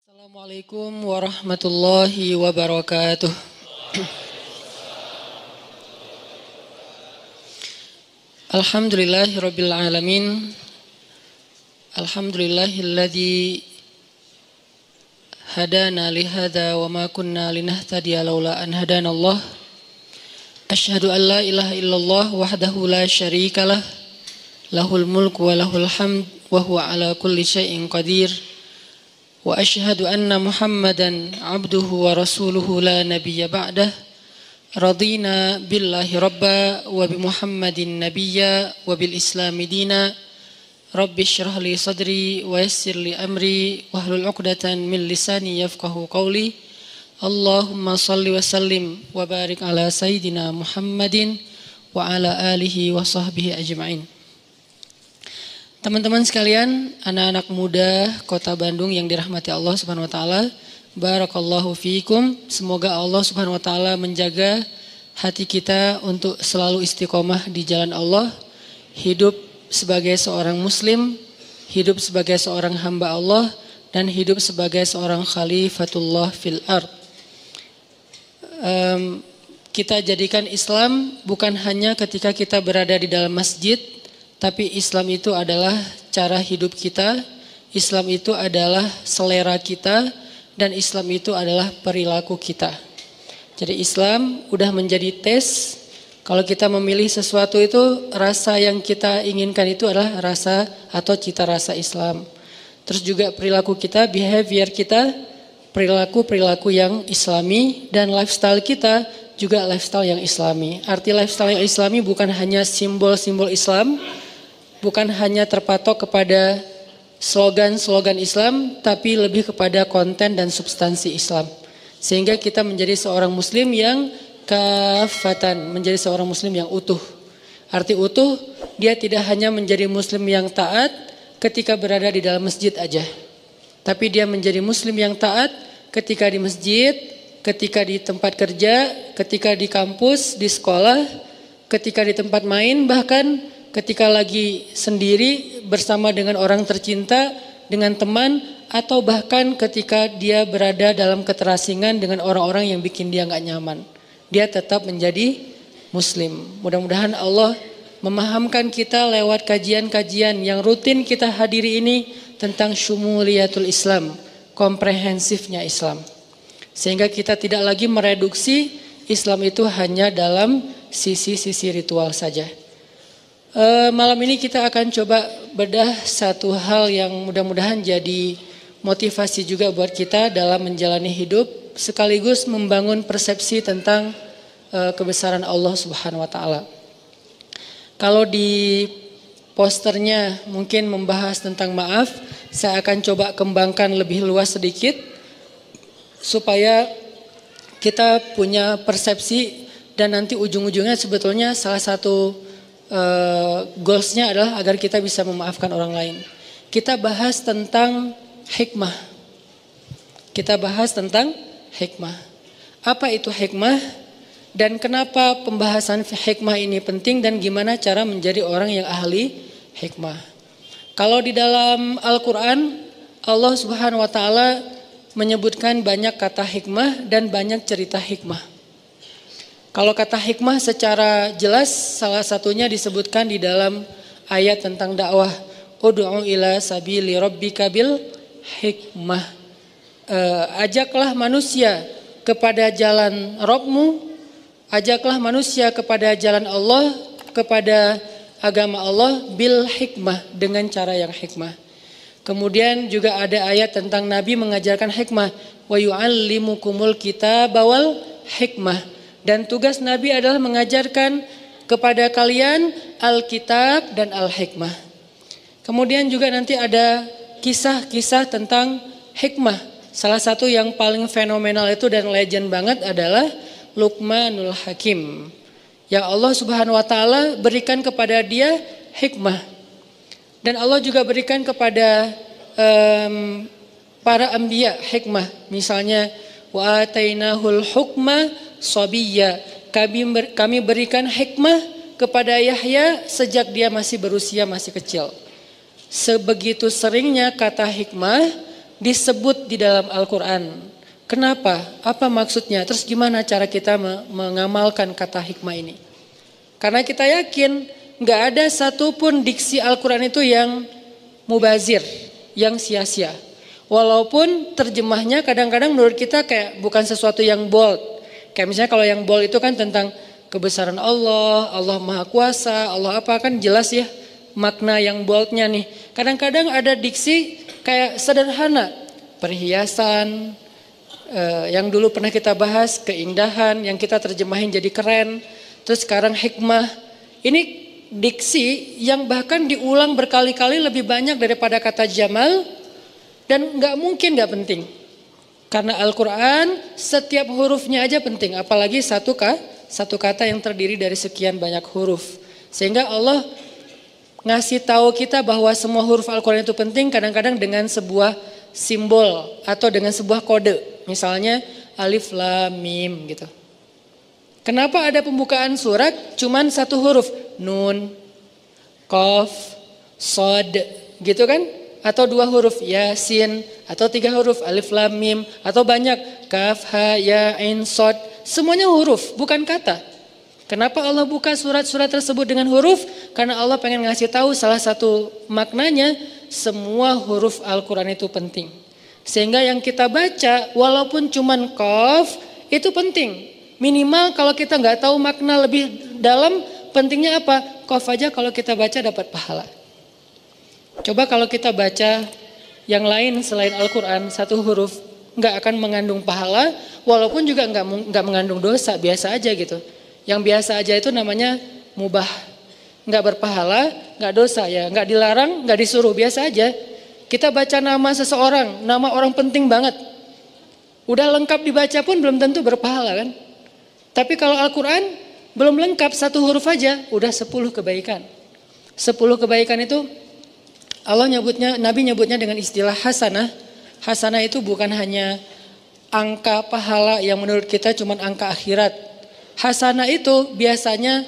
Assalamualaikum warahmatullahi wabarakatuh. Alhamdulillahirabbil alamin. Alhamdulillahilladzi hadana li hadza wa ma kunna linahtadiya laula an hadanallah. Asyhadu an la ilaha illallah wahdahu la syarikalah. Lahul mulku wa lahul hamd wa huwa ala kulli syai'in qadir. Wa asyhadu anna Muhammadan abduhu wa rasuluhu la nabiyya ba'dah. Radina billahi rabba wa bi Muhammadin nabiyya wa bil islami dina. Rabbi syrah li sadri wa yassir li amri wahlul 'uqdatan min lisani yafqahu qawli. Allahumma salli wa sallim wa barik ala sayyidina Muhammadin wa ala alihi wa sahbihi ajma'in. Teman-teman sekalian, anak-anak muda Kota Bandung yang dirahmati Allah Subhanahu wa taala, barakallahu fiikum. Semoga Allah Subhanahu wa taala menjaga hati kita untuk selalu istiqomah di jalan Allah, hidup sebagai seorang muslim, hidup sebagai seorang hamba Allah, dan hidup sebagai seorang khalifatullah fil ard. Kita jadikan Islam bukan hanya ketika kita berada di dalam masjid, tapi Islam itu adalah cara hidup kita, Islam itu adalah selera kita, dan Islam itu adalah perilaku kita. Jadi Islam udah menjadi tes. Kalau kita memilih sesuatu itu, rasa yang kita inginkan itu adalah rasa atau cita rasa Islam. Terus juga perilaku kita, behavior kita, perilaku yang Islami, dan lifestyle kita juga lifestyle yang Islami. Arti lifestyle yang Islami bukan hanya simbol-simbol Islam, bukan hanya terpatok kepada slogan-slogan Islam, tapi lebih kepada konten dan substansi Islam. Sehingga kita menjadi seorang muslim yang kafatan, menjadi seorang muslim yang utuh. Arti utuh, dia tidak hanya menjadi muslim yang taat ketika berada di dalam masjid aja. Tapi dia menjadi muslim yang taat ketika di masjid, ketika di tempat kerja, ketika di kampus, di sekolah, ketika di tempat main, bahkan ketika lagi sendiri bersama dengan orang tercinta, dengan teman, atau bahkan ketika dia berada dalam keterasingan dengan orang-orang yang bikin dia gak nyaman. Dia tetap menjadi muslim. Mudah-mudahan Allah memahamkan kita lewat kajian-kajian yang rutin kita hadiri ini tentang syumuliyatul Islam, komprehensifnya Islam. Sehingga kita tidak lagi mereduksi Islam itu hanya dalam sisi-sisi ritual saja. Malam ini kita akan coba bedah satu hal yang mudah-mudahan jadi motivasi juga buat kita dalam menjalani hidup, sekaligus membangun persepsi tentang kebesaran Allah Subhanahu wa taala. Kalau di posternya mungkin membahas tentang maaf, saya akan coba kembangkan lebih luas sedikit supaya kita punya persepsi, dan nanti ujung-ujungnya sebetulnya salah satu goalsnya adalah agar kita bisa memaafkan orang lain. Kita bahas tentang hikmah. Kita bahas tentang hikmah. Apa itu hikmah? Dan kenapa pembahasan hikmah ini penting, dan gimana cara menjadi orang yang ahli hikmah. Kalau di dalam Al-Quran, Allah Subhanahu wa taala menyebutkan banyak kata hikmah dan banyak cerita hikmah. Kalau kata hikmah secara jelas salah satunya disebutkan di dalam ayat tentang dakwah. Ud'u ila sabili rabbika bil hikmah. Ajaklah manusia kepada jalan Rabbmu, ajaklah manusia kepada jalan Allah, kepada agama Allah bil hikmah, dengan cara yang hikmah. Kemudian juga ada ayat tentang Nabi mengajarkan hikmah. Wa yu'allimukumul kitaba wal hikmah. Dan tugas Nabi adalah mengajarkan kepada kalian Alkitab dan Al-Hikmah. Kemudian juga nanti ada kisah-kisah tentang hikmah. Salah satu yang paling fenomenal itu dan legend banget adalah Luqmanul Hakim. Yang Allah Subhanahu wa taala berikan kepada dia hikmah. Dan Allah juga berikan kepada para anbiya hikmah. Misalnya wa atainahul hukma Sobiyya, kami berikan hikmah kepada Yahya sejak dia masih berusia masih kecil. Sebegitu seringnya kata hikmah disebut di dalam Al-Quran. Kenapa? Apa maksudnya? Terus gimana cara kita mengamalkan kata hikmah ini? Karena kita yakin gak ada satupun diksi Al-Quran itu yang mubazir, yang sia-sia. Walaupun terjemahnya kadang-kadang menurut kita kayak bukan sesuatu yang bold. Kayak misalnya kalau yang bold itu kan tentang kebesaran Allah, Allah Maha Kuasa, Allah apa, kan jelas ya makna yang boldnya nih. Kadang-kadang ada diksi kayak sederhana, perhiasan, yang dulu pernah kita bahas, keindahan, yang kita terjemahin jadi keren. Terus sekarang hikmah. Ini diksi yang bahkan diulang berkali-kali lebih banyak daripada kata jamal. Dan gak mungkin gak penting. Karena Al-Quran setiap hurufnya aja penting. Apalagi satu kata yang terdiri dari sekian banyak huruf. Sehingga Allah ngasih tahu kita bahwa semua huruf Al-Quran itu penting. Kadang-kadang dengan sebuah simbol atau dengan sebuah kode. Misalnya alif lam mim gitu. Kenapa ada pembukaan surat cuman satu huruf? Nun, qaf, sod gitu kan? Atau dua huruf yasin, atau tiga huruf alif lam mim, atau banyak kaf ha ya ain sod, semuanya huruf bukan kata. Kenapa Allah buka surat-surat tersebut dengan huruf? Karena Allah pengen ngasih tahu salah satu maknanya, semua huruf Al-Quran itu penting. Sehingga yang kita baca walaupun cuman qaf itu penting. Minimal kalau kita nggak tahu makna lebih dalam, pentingnya apa? Qaf aja kalau kita baca dapat pahala. Coba kalau kita baca yang lain selain Al-Quran, satu huruf nggak akan mengandung pahala, walaupun juga nggak mengandung dosa, biasa aja gitu. Yang biasa aja itu namanya mubah, nggak berpahala, nggak dosa ya, nggak dilarang, nggak disuruh, biasa aja. Kita baca nama seseorang, nama orang penting banget, udah lengkap dibaca pun belum tentu berpahala kan. Tapi kalau Al-Quran belum lengkap, satu huruf aja udah 10 kebaikan. 10 kebaikan itu Allah nyebutnya, Nabi nyebutnya dengan istilah hasanah. Hasanah itu bukan hanya angka pahala yang menurut kita cuma angka akhirat. Hasanah itu biasanya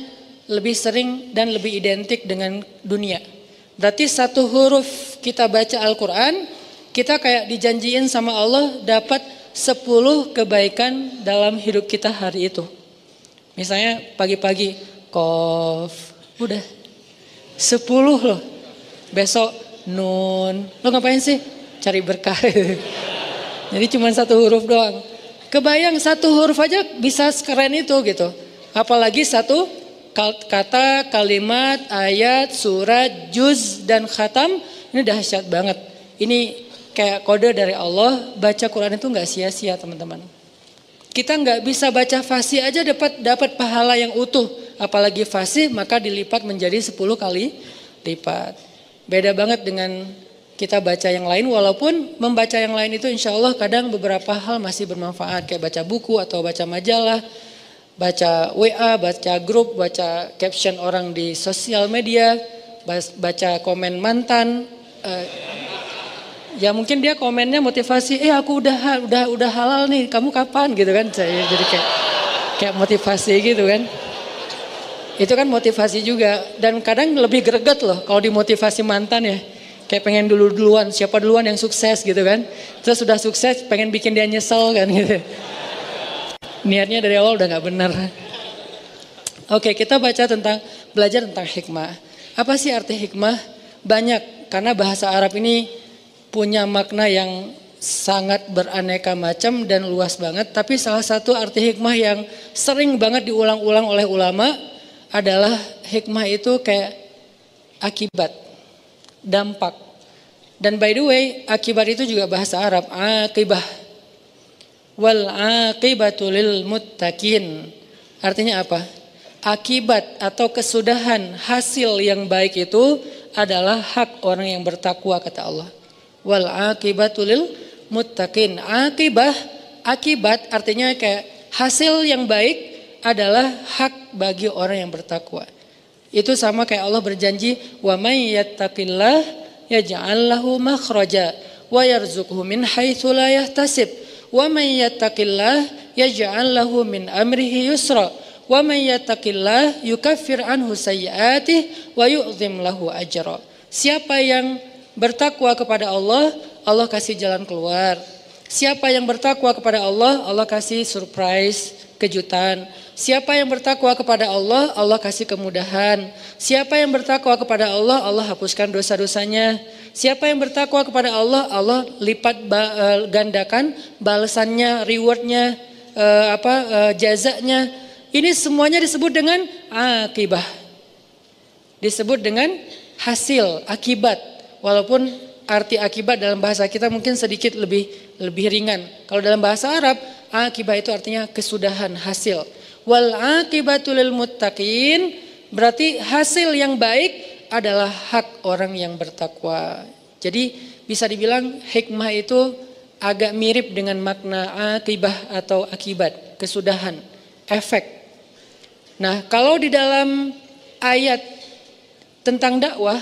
lebih sering dan lebih identik dengan dunia. Berarti satu huruf kita baca Al-Quran, kita kayak dijanjiin sama Allah dapat 10 kebaikan dalam hidup kita hari itu. Misalnya pagi-pagi, qaf, udah 10 loh. Besok nun, lo ngapain sih? Cari berkah. Jadi cuma satu huruf doang. Kebayang satu huruf aja bisa sekeren itu gitu. Apalagi satu kata, kalimat, ayat, surat, juz, dan khatam. Ini dahsyat banget. Ini kayak kode dari Allah. Baca Quran itu gak sia-sia teman-teman. Kita gak bisa baca fasih aja dapat pahala yang utuh. Apalagi fasih maka dilipat menjadi 10 kali lipat. Beda banget dengan kita baca yang lain, walaupun membaca yang lain itu insya Allah kadang beberapa hal masih bermanfaat. Kayak baca buku atau baca majalah, baca WA, baca grup, baca caption orang di sosial media, baca komen mantan. Ya mungkin dia komennya motivasi, aku udah halal nih, kamu kapan gitu kan. Jadi kayak motivasi gitu kan. Itu kan motivasi juga, dan kadang lebih greget loh kalau dimotivasi mantan ya. Kayak pengen duluan, siapa duluan yang sukses gitu kan. Terus sudah sukses pengen bikin dia nyesel kan gitu. Niatnya dari awal udah gak benar. Oke, kita belajar tentang hikmah. Apa sih arti hikmah? Banyak, karena bahasa Arab ini punya makna yang sangat beraneka macam dan luas banget. Tapi salah satu arti hikmah yang sering banget diulang-ulang oleh ulama adalah hikmah itu kayak akibat, dampak. Dan by the way, akibat itu juga bahasa Arab, akibah. Wal akibatu lil muttaqin. Artinya apa? Akibat atau kesudahan, hasil yang baik itu adalah hak orang yang bertakwa, kata Allah. Wal akibatu lil muttaqin. Akibat artinya kayak hasil yang baik adalah hak bagi orang yang bertakwa. Itu sama kayak Allah berjanji, wa may yattaqillah yaj'al lahu makhraja wa yarzuqhu min haitsu la yahtasib wa may yattaqillah yaj'al lahu min amrihi yusra wa may yattaqillah yukaffir anhu sayyi'atihi wa yu'zim lahu ajra. Siapa yang bertakwa kepada Allah, Allah kasih jalan keluar. Siapa yang bertakwa kepada Allah, Allah kasih surprise, kejutan. Siapa yang bertakwa kepada Allah, Allah kasih kemudahan. Siapa yang bertakwa kepada Allah, Allah hapuskan dosa-dosanya. Siapa yang bertakwa kepada Allah, Allah lipat gandakan balasannya, rewardnya, jazanya. Ini semuanya disebut dengan akibah. Disebut dengan hasil, akibat. Walaupun arti akibat dalam bahasa kita mungkin sedikit lebih ringan. Kalau dalam bahasa Arab, akibah itu artinya kesudahan, hasil. Wal aqibatu lil muttaqin, berarti hasil yang baik adalah hak orang yang bertakwa. Jadi bisa dibilang hikmah itu agak mirip dengan makna akibah atau akibat, kesudahan, efek. Nah, kalau di dalam ayat tentang dakwah,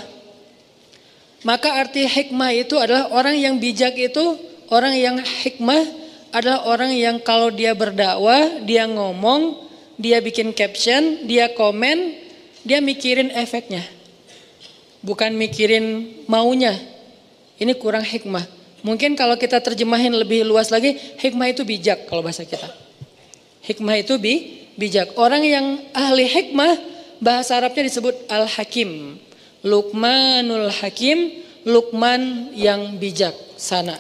maka arti hikmah itu adalah orang yang bijak itu, orang yang hikmah adalah orang yang kalau dia berdakwah, dia ngomong, dia bikin caption, dia komen, dia mikirin efeknya. Bukan mikirin maunya. Ini kurang hikmah. Mungkin kalau kita terjemahin lebih luas lagi, hikmah itu bijak kalau bahasa kita. Hikmah itu bijak. Orang yang ahli hikmah, bahasa Arabnya disebut Al-Hakim. Luqmanul Hakim, Luqman yang bijak sana.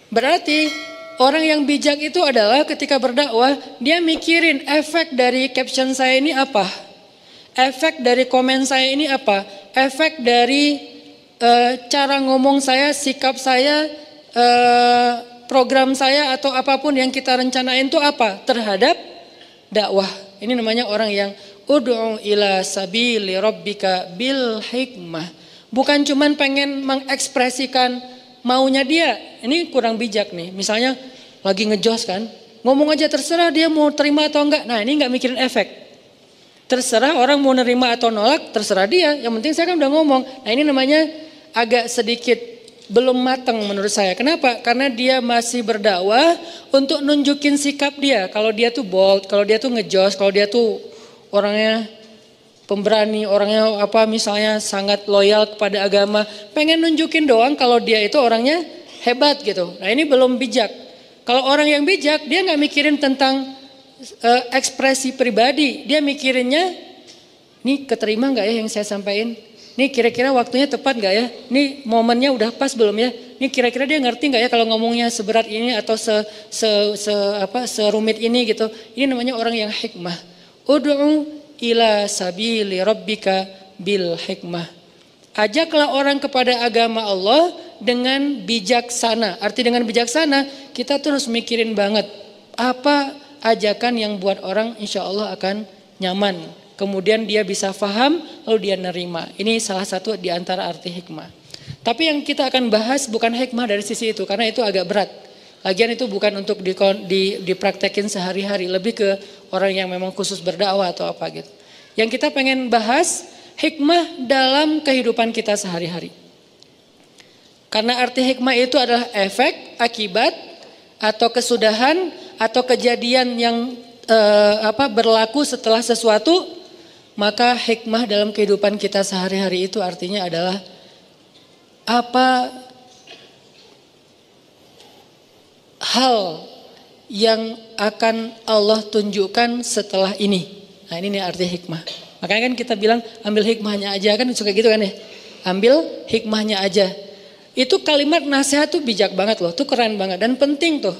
Berarti orang yang bijak itu adalah ketika berdakwah, dia mikirin efek dari caption saya ini apa? Efek dari komen saya ini apa? Efek dari cara ngomong saya, sikap saya, program saya atau apapun yang kita rencanain itu apa? Terhadap dakwah. Ini namanya orang yang ud'u ila sabili rabbika bil hikmah. Bukan cuman pengen mengekspresikan maunya dia. Ini kurang bijak nih. Misalnya lagi ngejos kan, ngomong aja terserah dia mau terima atau enggak. Nah, ini enggak mikirin efek. Terserah orang mau nerima atau nolak, terserah dia. Yang penting saya kan udah ngomong. Nah, ini namanya agak sedikit belum matang menurut saya. Kenapa? Karena dia masih berdakwah untuk nunjukin sikap dia. Kalau dia tuh bold, kalau dia tuh ngejos, kalau dia tuh orangnya pemberani, orangnya misalnya sangat loyal kepada agama, pengen nunjukin doang kalau dia itu orangnya hebat gitu. Nah, ini belum bijak. Kalau orang yang bijak, dia nggak mikirin tentang ekspresi pribadi, dia mikirinnya, nih keterima nggak ya yang saya sampaikan? Nih kira-kira waktunya tepat nggak ya? Nih momennya udah pas belum ya? Nih kira-kira dia ngerti nggak ya kalau ngomongnya seberat ini atau serumit ini gitu? Ini namanya orang yang hikmah. Ud'u ila sabili rabbika bil hikmah. Ajaklah orang kepada agama Allah dengan bijaksana. Arti dengan bijaksana, kita terus mikirin banget apa ajakan yang buat orang insya Allah akan nyaman. Kemudian dia bisa paham, lalu dia nerima. Ini salah satu di antara arti hikmah. Tapi yang kita akan bahas bukan hikmah dari sisi itu, karena itu agak berat. Lagian itu bukan untuk dipraktekin sehari-hari, lebih ke orang yang memang khusus berdakwah atau apa gitu. Yang kita pengen bahas hikmah dalam kehidupan kita sehari-hari. Karena arti hikmah itu adalah efek, akibat, atau kesudahan, atau kejadian yang berlaku setelah sesuatu. Maka hikmah dalam kehidupan kita sehari-hari itu artinya adalah apa hal yang akan Allah tunjukkan setelah ini. Nah, ini nih arti hikmah. Makanya kan kita bilang ambil hikmahnya aja, kan suka gitu kan ya. Ambil hikmahnya aja. Itu kalimat nasihat tuh bijak banget loh, tuh keren banget dan penting tuh.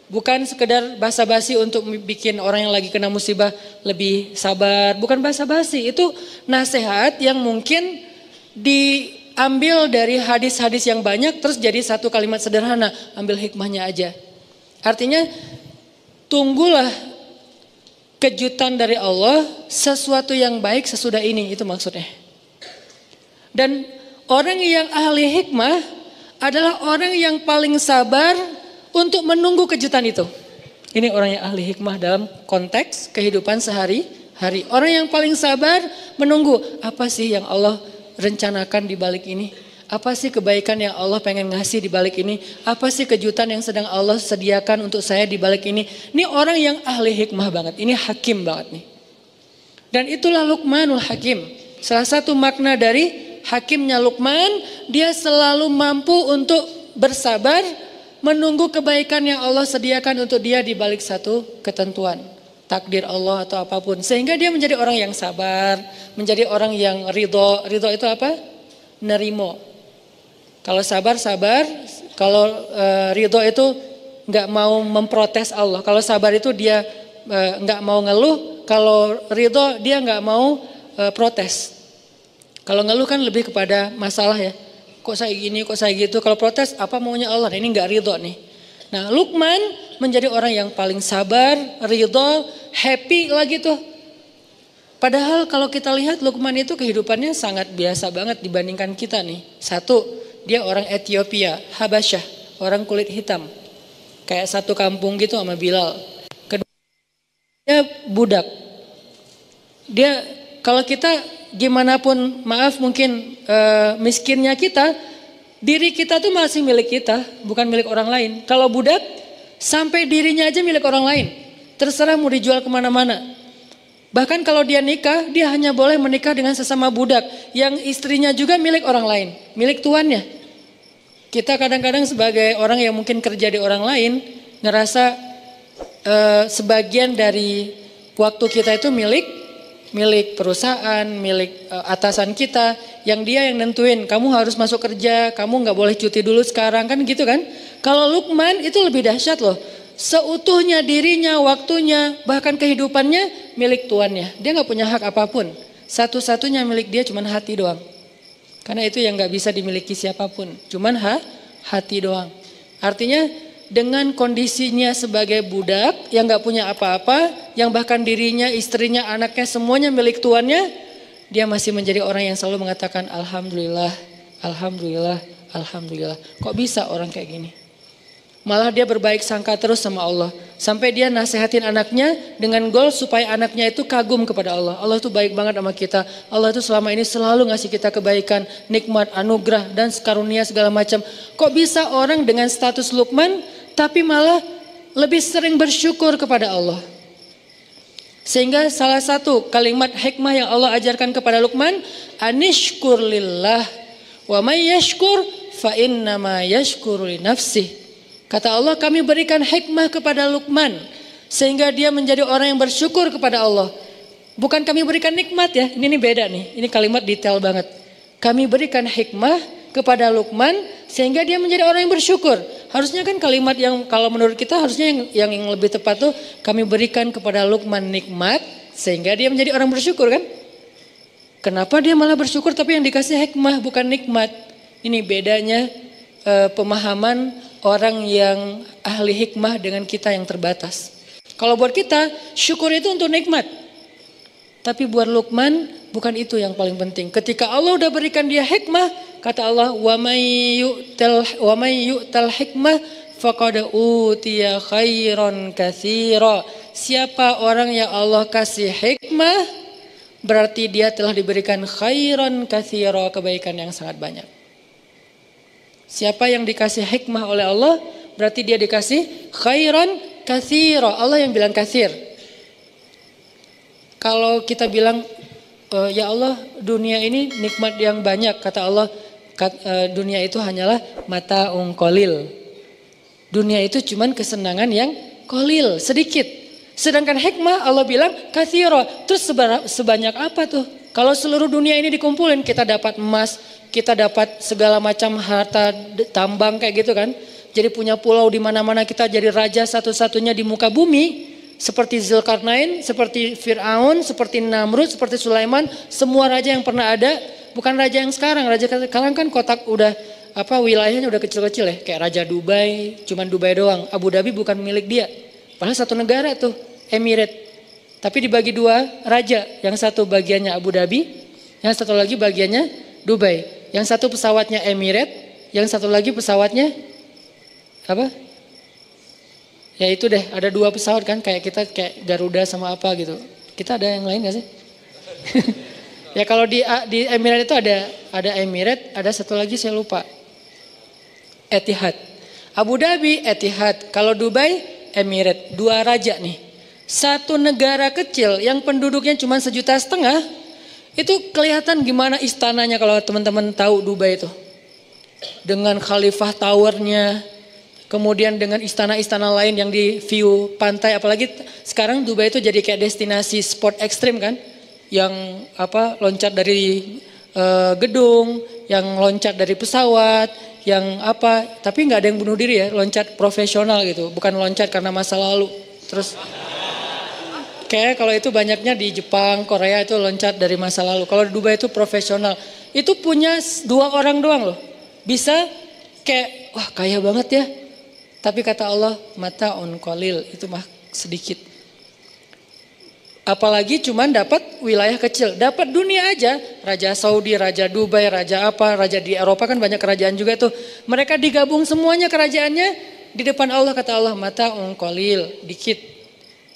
Bukan sekedar basa-basi untuk bikin orang yang lagi kena musibah lebih sabar. Bukan basa-basi, itu nasihat yang mungkin diambil dari hadis-hadis yang banyak terus jadi satu kalimat sederhana. Ambil hikmahnya aja. Artinya tunggulah kejutan dari Allah, sesuatu yang baik sesudah ini, itu maksudnya. Dan orang yang ahli hikmah adalah orang yang paling sabar untuk menunggu kejutan itu. Ini orang yang ahli hikmah dalam konteks kehidupan sehari-hari. Orang yang paling sabar menunggu, apa sih yang Allah rencanakan di balik ini? Apa sih kebaikan yang Allah pengen ngasih di balik ini? Apa sih kejutan yang sedang Allah sediakan untuk saya di balik ini? Ini orang yang ahli hikmah banget, ini hakim banget nih. Dan itulah Luqmanul Hakim. Salah satu makna dari hakimnya Luqman, dia selalu mampu untuk bersabar menunggu kebaikan yang Allah sediakan untuk dia di balik satu ketentuan, takdir Allah atau apapun. Sehingga dia menjadi orang yang sabar, menjadi orang yang ridho. Ridho itu apa? Nerimo. Kalau sabar, kalau ridho itu nggak mau memprotes Allah. Kalau sabar itu dia nggak mau ngeluh, kalau ridho dia nggak mau protes. Kalau ngeluh kan lebih kepada masalah ya. Kok saya gini, kok saya gitu. Kalau protes, apa maunya Allah? Nah, ini nggak ridho nih. Nah, Luqman menjadi orang yang paling sabar, ridho, happy lagi tuh. Padahal kalau kita lihat Luqman itu kehidupannya sangat biasa banget dibandingkan kita nih. Satu, dia orang Ethiopia, Habasyah, orang kulit hitam. Kayak satu kampung gitu sama Bilal. Kedua, dia budak. Dia, kalau kita gimana pun maaf mungkin miskinnya kita, diri kita tuh masih milik kita, bukan milik orang lain. Kalau budak, sampai dirinya aja milik orang lain. Terserah mau dijual kemana-mana. Bahkan kalau dia nikah, dia hanya boleh menikah dengan sesama budak. Yang istrinya juga milik orang lain, milik tuannya. Kita kadang-kadang sebagai orang yang mungkin kerja di orang lain, ngerasa sebagian dari waktu kita itu milik perusahaan, milik atasan kita, yang dia yang nentuin kamu harus masuk kerja, kamu nggak boleh cuti dulu sekarang, kan gitu kan. Kalau Luqman itu lebih dahsyat loh, seutuhnya dirinya, waktunya, bahkan kehidupannya milik tuannya. Dia nggak punya hak apapun, satu-satunya milik dia cuman hati doang. Karena itu yang nggak bisa dimiliki siapapun, cuman hati doang. Artinya dengan kondisinya sebagai budak yang gak punya apa-apa, yang bahkan dirinya, istrinya, anaknya semuanya milik tuannya, dia masih menjadi orang yang selalu mengatakan Alhamdulillah, Alhamdulillah, Alhamdulillah. Kok bisa orang kayak gini? Malah dia berbaik sangka terus sama Allah. Sampai dia nasihatin anaknya dengan goal supaya anaknya itu kagum kepada Allah. Allah itu baik banget sama kita. Allah itu selama ini selalu ngasih kita kebaikan, nikmat, anugerah, dan karunia segala macam. Kok bisa orang dengan status Luqman tapi malah lebih sering bersyukur kepada Allah. Sehingga salah satu kalimat hikmah yang Allah ajarkan kepada Luqman, anishkur lillah wa may yashkur fa innama yashkuru li nafsih. Kata Allah, kami berikan hikmah kepada Luqman sehingga dia menjadi orang yang bersyukur kepada Allah. Bukan kami berikan nikmat ya, ini beda nih. Ini kalimat detail banget. Kami berikan hikmah kepada Luqman sehingga dia menjadi orang yang bersyukur. Harusnya kan kalimat yang kalau menurut kita harusnya yang lebih tepat tuh kami berikan kepada Luqman nikmat sehingga dia menjadi orang bersyukur kan. Kenapa dia malah bersyukur tapi yang dikasih hikmah bukan nikmat? Ini bedanya pemahaman orang yang ahli hikmah dengan kita yang terbatas. Kalau buat kita syukur itu untuk nikmat. Tapi buat Luqman bukan itu yang paling penting. Ketika Allah udah berikan dia hikmah, kata Allah, wa may yu'tal hikmah faqad utiya khairan katsira. Siapa orang yang Allah kasih hikmah, berarti dia telah diberikan khairan katsira, kebaikan yang sangat banyak. Siapa yang dikasih hikmah oleh Allah, berarti dia dikasih khairan katsira. Allah yang bilang katsir. Kalau kita bilang ya Allah, dunia ini nikmat yang banyak, kata Allah, dunia itu hanyalah mata qalil. Dunia itu cuman kesenangan yang qalil, sedikit. Sedangkan hikmah Allah bilang katsira. Terus sebanyak apa tuh? Kalau seluruh dunia ini dikumpulin, kita dapat emas, kita dapat segala macam harta tambang kayak gitu kan. Jadi punya pulau di mana-mana, kita jadi raja satu-satunya di muka bumi. Seperti Zulkarnain, seperti Fir'aun, seperti Namrud, seperti Sulaiman, semua raja yang pernah ada, bukan raja yang sekarang. Raja sekarang kan kotak udah wilayahnya udah kecil-kecil ya, kayak Raja Dubai, cuman Dubai doang. Abu Dhabi bukan milik dia. Padahal satu negara tuh, Emirat. Tapi dibagi dua raja, yang satu bagiannya Abu Dhabi, yang satu lagi bagiannya Dubai. Yang satu pesawatnya Emirat, yang satu lagi pesawatnya apa? Ya itu deh, ada dua pesawat kan, kayak kita kayak Garuda sama apa gitu. Kita ada yang lain gak sih? Ya kalau di Emirat itu ada Emirat, ada satu lagi saya lupa. Etihad. Abu Dhabi, Etihad. Kalau Dubai, Emirat. Dua raja nih. Satu negara kecil yang penduduknya cuma 1,5 juta, itu kelihatan gimana istananya kalau teman-teman tahu Dubai itu. dengan Khalifah Towernya, kemudian dengan istana-istana lain yang di view pantai, apalagi sekarang Dubai itu jadi kayak destinasi sport ekstrim kan, yang loncat dari gedung, yang loncat dari pesawat, yang tapi nggak ada yang bunuh diri ya, loncat profesional gitu, bukan loncat karena masa lalu. Terus kayak kalau itu banyaknya di Jepang, Korea itu loncat dari masa lalu. Kalau di Dubai itu profesional. Itu punya 2 orang doang loh. Bisa kayak wah kaya banget ya. Tapi kata Allah mata on qalil, itu mah sedikit. Apalagi cuman dapat wilayah kecil, dapat dunia aja. Raja Saudi, Raja Dubai, Raja Raja di Eropa kan banyak kerajaan juga tuh. Mereka digabung semuanya kerajaannya di depan Allah, kata Allah mata on qalil, dikit.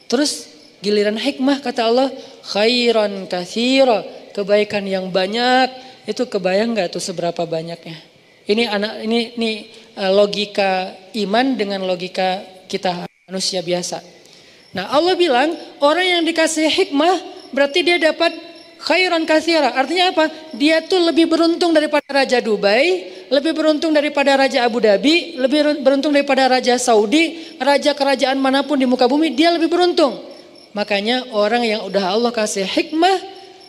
Terus giliran hikmah kata Allah khairan katsira, kebaikan yang banyak. Itu kebayang nggak tuh seberapa banyaknya? Ini logika iman dengan logika kita manusia biasa. Nah Allah bilang orang yang dikasih hikmah berarti dia dapat khairan katsira. Artinya apa? Dia tuh lebih beruntung daripada Raja Dubai, lebih beruntung daripada Raja Abu Dhabi, lebih beruntung daripada Raja Saudi, raja kerajaan manapun di muka bumi, dia lebih beruntung. Makanya orang yang udah Allah kasih hikmah,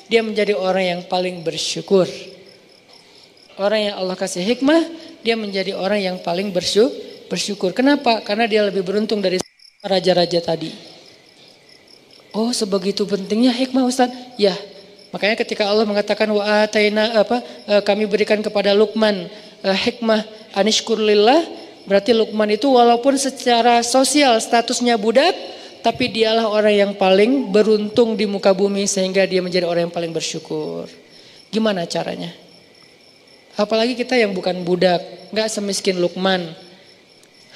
dia menjadi orang yang paling bersyukur. Orang yang Allah kasih hikmah, dia menjadi orang yang paling bersyukur. Kenapa? Karena dia lebih beruntung dari raja-raja tadi. Oh, sebegitu pentingnya hikmah Ustaz? Ya. Makanya ketika Allah mengatakan wa ataina kami berikan kepada Luqman hikmah anishkurlillah, berarti Luqman itu walaupun secara sosial statusnya budak, tapi dialah orang yang paling beruntung di muka bumi sehingga dia menjadi orang yang paling bersyukur. Gimana caranya? Apalagi kita yang bukan budak, gak semiskin Luqman.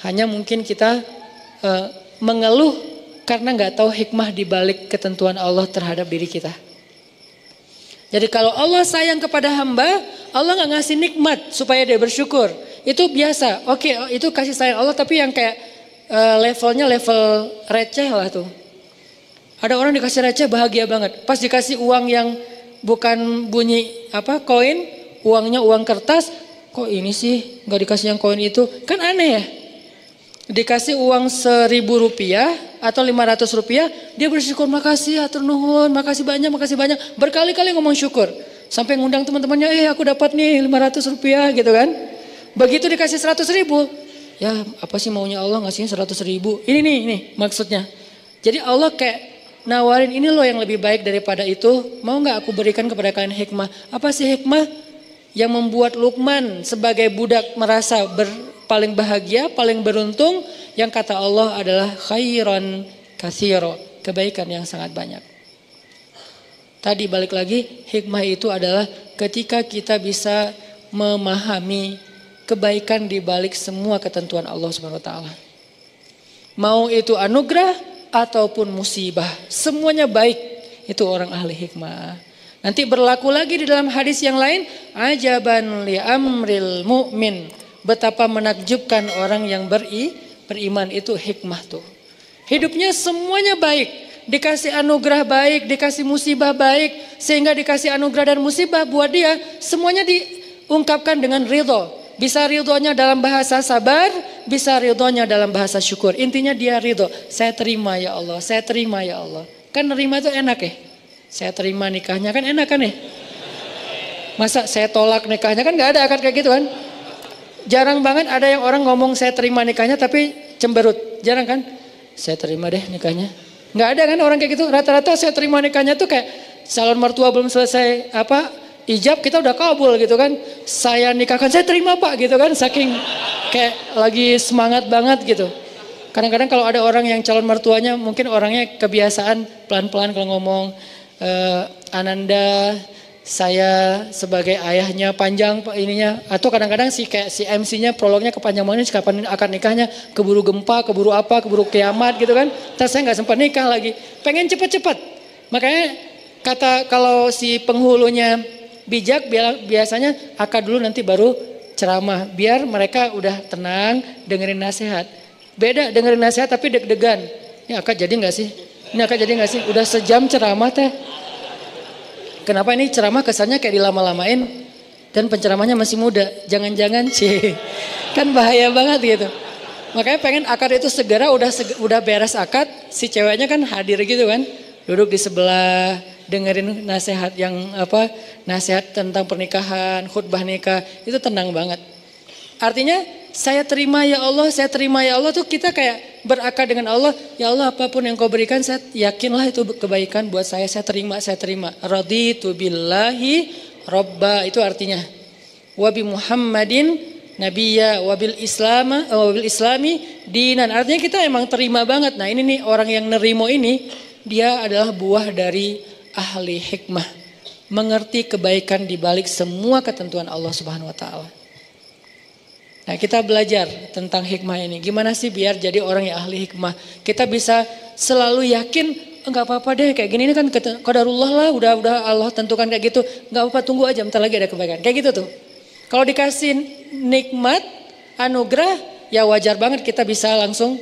Hanya mungkin kita mengeluh karena gak tahu hikmah di balik ketentuan Allah terhadap diri kita. Jadi kalau Allah sayang kepada hamba, Allah gak ngasih nikmat supaya dia bersyukur. Itu biasa, oke, itu kasih sayang Allah, tapi yang kayak levelnya level receh lah tuh. Ada orang dikasih receh bahagia banget. Pas dikasih uang yang bukan bunyi koin, uangnya uang kertas, kok ini sih nggak dikasih yang koin itu, kan aneh ya. Dikasih uang 1.000 rupiah atau 500 rupiah, dia bersyukur, makasih atur nuhun, makasih banyak, berkali-kali ngomong syukur. Sampai ngundang teman-temannya, aku dapat nih 500 rupiah gitu kan. Begitu dikasih 100.000, ya apa sih maunya Allah ngasihnya 100.000. Ini nih maksudnya. Jadi Allah kayak nawarin, ini loh yang lebih baik daripada itu. Mau gak aku berikan kepada kalian hikmah? Apa sih hikmah? Yang membuat Luqman sebagai budak merasa paling bahagia, paling beruntung. Yang kata Allah adalah khairan katsira, kebaikan yang sangat banyak. Tadi balik lagi, hikmah itu adalah ketika kita bisa memahami kebaikan di balik semua ketentuan Allah Subhanahu wa taala. Mau itu anugerah ataupun musibah, semuanya baik. Itu orang ahli hikmah. Nanti berlaku lagi di dalam hadis yang lain, ajaban li amril mu'min. Betapa menakjubkan orang yang beriman, itu hikmah tuh. Hidupnya semuanya baik, dikasih anugerah baik, dikasih musibah baik, sehingga dikasih anugerah dan musibah buat dia semuanya diungkapkan dengan ridho. Bisa ridhonya dalam bahasa sabar, bisa ridhonya dalam bahasa syukur. Intinya dia ridho. Saya terima ya Allah, saya terima ya Allah. Kan nerima itu enak ya. Saya terima nikahnya kan enak kan ya. Masa saya tolak nikahnya kan gak ada kan kayak gitu kan. Jarang banget ada yang orang ngomong saya terima nikahnya tapi cemberut. Jarang kan. Saya terima deh nikahnya. Gak ada kan orang kayak gitu. Rata-rata saya terima nikahnya tuh kayak calon mertua belum selesai ijab kita udah kabul gitu kan. Saya nikahkan, saya terima Pak gitu kan. Saking kayak lagi semangat banget gitu. Kadang-kadang kalau ada orang yang calon mertuanya mungkin orangnya kebiasaan pelan-pelan kalau ngomong. Ananda, saya sebagai ayahnya panjang ininya. Atau kadang-kadang kayak si MC-nya prolognya kepanjangan, kapan akan nikahnya. Keburu gempa, keburu apa, keburu kiamat gitu kan. Terus saya gak sempat nikah lagi. Pengen cepet-cepet. Makanya kalau si penghulunya bijak biasanya akad dulu nanti baru ceramah. Biar mereka udah tenang dengerin nasihat. Beda dengerin nasihat tapi deg-degan. Ini akad jadi gak sih? Ini akad jadi gak sih? Udah sejam ceramah teh. Kenapa ini ceramah kesannya kayak dilama-lamain? dan penceramahnya masih muda. Jangan-jangan kan bahaya banget gitu. Makanya pengen akad itu segera udah beres akad, si ceweknya kan hadir gitu kan. Duduk di sebelah, dengerin nasihat nasihat tentang pernikahan, khutbah nikah, itu tenang banget. Artinya saya terima ya Allah, saya terima ya Allah tuh kita kayak berakad dengan Allah. Ya Allah apapun yang kau berikan saya yakinlah itu kebaikan buat saya terima, saya terima. Raditu billahi robba, itu artinya. Wabi Muhammadin nabiyya wabil islami dinan. Artinya kita emang terima banget. Nah ini nih orang yang nerimo ini, dia adalah buah dari ahli hikmah. Mengerti kebaikan di balik semua ketentuan Allah Subhanahu wa taala. Nah kita belajar tentang hikmah ini. Gimana sih biar jadi orang yang ahli hikmah. Kita bisa selalu yakin, enggak apa-apa deh kayak gini, ini kan qadarullah lah, udah Allah tentukan kayak gitu. Enggak apa-apa, tunggu aja, bentar lagi ada kebaikan. Kayak gitu tuh. Kalau dikasih nikmat, anugerah, ya wajar banget kita bisa langsung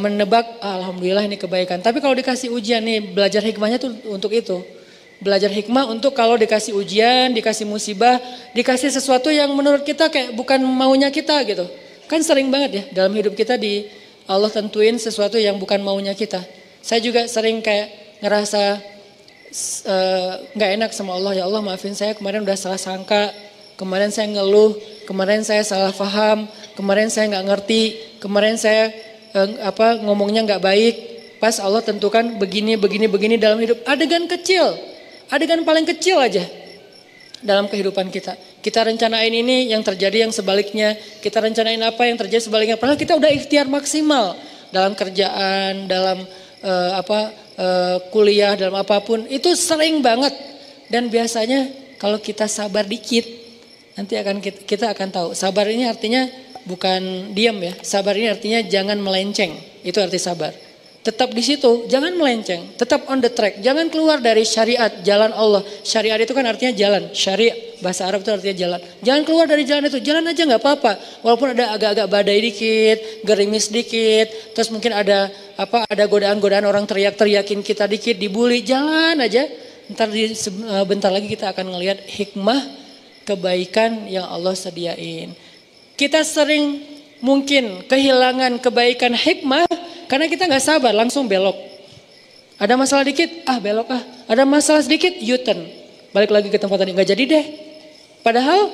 menebak, alhamdulillah ini kebaikan. Tapi kalau dikasih ujian nih, belajar hikmahnya tuh untuk itu. Belajar hikmah untuk kalau dikasih ujian, dikasih musibah, dikasih sesuatu yang menurut kita kayak bukan maunya kita gitu. Kan sering banget ya dalam hidup kita Allah tentuin sesuatu yang bukan maunya kita. Saya juga sering kayak ngerasa gak enak sama Allah. Ya Allah maafin saya, kemarin udah salah sangka, kemarin saya ngeluh, kemarin saya salah paham, kemarin saya gak ngerti, kemarin saya ngomongnya gak baik. Pas Allah tentukan begini dalam hidup. Adegan paling kecil aja dalam kehidupan kita. Kita rencanain ini, yang terjadi yang sebaliknya. Kita rencanain apa, yang terjadi sebaliknya. Padahal kita udah ikhtiar maksimal dalam kerjaan, dalam kuliah, dalam apapun. Itu sering banget. Dan biasanya kalau kita sabar dikit, nanti kita akan tahu. Sabar ini artinya bukan diam ya. Sabar ini artinya jangan melenceng. Itu arti sabar. Tetap di situ, jangan melenceng, tetap on the track, jangan keluar dari syariat, jalan Allah. Syariat itu kan artinya jalan, syariat bahasa Arab itu artinya jalan. Jangan keluar dari jalan itu, jalan aja nggak apa-apa. Walaupun ada agak-agak badai dikit, gerimis dikit, terus mungkin ada godaan-godaan orang teriak-teriakin kita dikit, dibully, jalan aja. Bentar lagi kita akan ngelihat hikmah kebaikan yang Allah sediain. Kita sering mungkin kehilangan kebaikan hikmah karena kita nggak sabar, langsung belok. Ada masalah dikit, belok . Ada masalah sedikit, U-turn. Balik lagi ke tempat tadi, nggak jadi deh. Padahal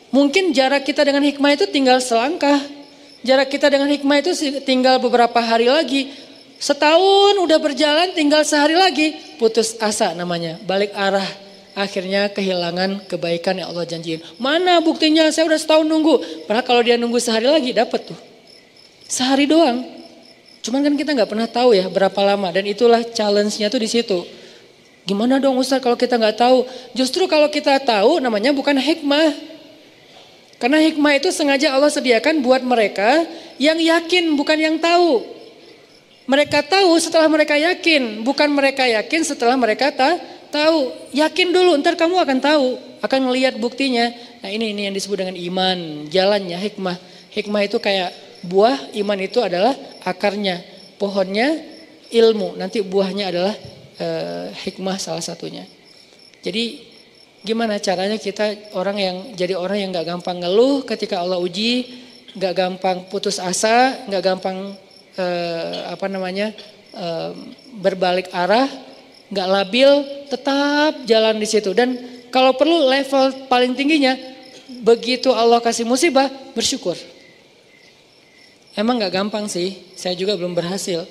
mungkin jarak kita dengan hikmah itu tinggal selangkah. Jarak kita dengan hikmah itu tinggal beberapa hari lagi. Setahun udah berjalan, tinggal sehari lagi. Putus asa namanya, balik arah. Akhirnya kehilangan kebaikan yang Allah janjiin. Mana buktinya, saya udah setahun nunggu. Padahal kalau dia nunggu sehari lagi, dapat tuh. Sehari doang. Cuman kan kita nggak pernah tahu ya berapa lama, dan itulah challenge-nya tuh di situ. Gimana dong Ustaz kalau kita nggak tahu? Justru kalau kita tahu namanya bukan hikmah. Karena hikmah itu sengaja Allah sediakan buat mereka yang yakin, bukan yang tahu. Mereka tahu setelah mereka yakin, bukan mereka yakin setelah mereka tahu. Yakin dulu, ntar kamu akan tahu, akan melihat buktinya. Nah ini yang disebut dengan iman, jalannya hikmah. Hikmah itu kayak buah, iman itu adalah akarnya, pohonnya ilmu, nanti buahnya adalah hikmah salah satunya. Jadi gimana caranya kita jadi orang yang gak gampang ngeluh ketika Allah uji, gak gampang putus asa, gak gampang berbalik arah, gak labil, tetap jalan di situ. Dan kalau perlu level paling tingginya, begitu Allah kasih musibah, bersyukur. Emang gak gampang sih, saya juga belum berhasil.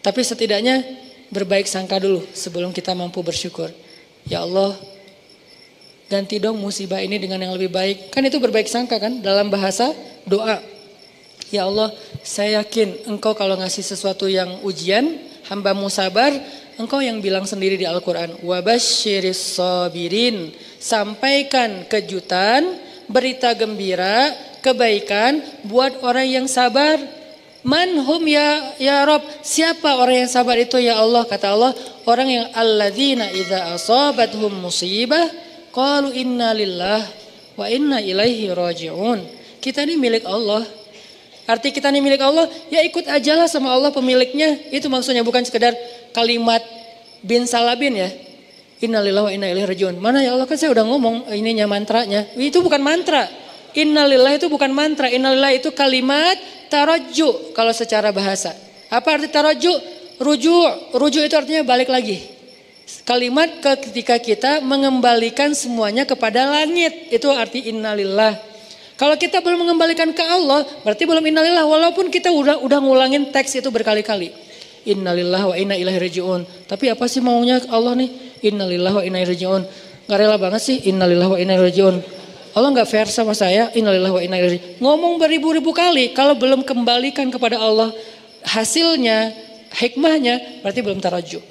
Tapi setidaknya berbaik sangka dulu sebelum kita mampu bersyukur. Ya Allah, ganti dong musibah ini dengan yang lebih baik. Kan itu berbaik sangka kan dalam bahasa doa. Ya Allah, saya yakin Engkau kalau ngasih sesuatu yang ujian, hamba-Mu sabar, Engkau yang bilang sendiri di Al-Quran. Wabasyiris sabirin, sampaikan kejutan, berita gembira, kebaikan buat orang yang sabar. Manhum ya Rob, siapa orang yang sabar itu ya Allah? Kata Allah, orang yang alladzina idza asabathum musibah qalu inna lillah wa inna ilaihi raji'un. Kita ini milik Allah. Arti kita ini milik Allah, ya ikut ajalah sama Allah pemiliknya. Itu maksudnya, bukan sekedar kalimat bin salabin ya. Innalillahi wa inna ilaihi rajiun. Mana ya Allah, kan saya udah ngomong ininya mantranya. Itu bukan mantra. Innalillahi itu bukan mantra. Innalillahi itu kalimat tarajju kalau secara bahasa. Apa arti tarajju? Rujuk. Rujuk itu artinya balik lagi. Kalimat ketika kita mengembalikan semuanya kepada langit. Itu arti innalillah. Kalau kita belum mengembalikan ke Allah, berarti belum innalillah. Walaupun kita udah ngulangin teks itu berkali-kali. Innalillah wa inna ilaihi rajiun. Tapi apa sih maunya Allah nih? Innalillah wa inna ilaihi rajiun. Gak rela banget sih innalillah wa inna ilaihi rajiun. Allah gak fair sama saya. Innalillah wa inna ilaihi rajiun. Ngomong beribu-ribu kali, kalau belum kembalikan kepada Allah hasilnya, hikmahnya, berarti belum tarajju.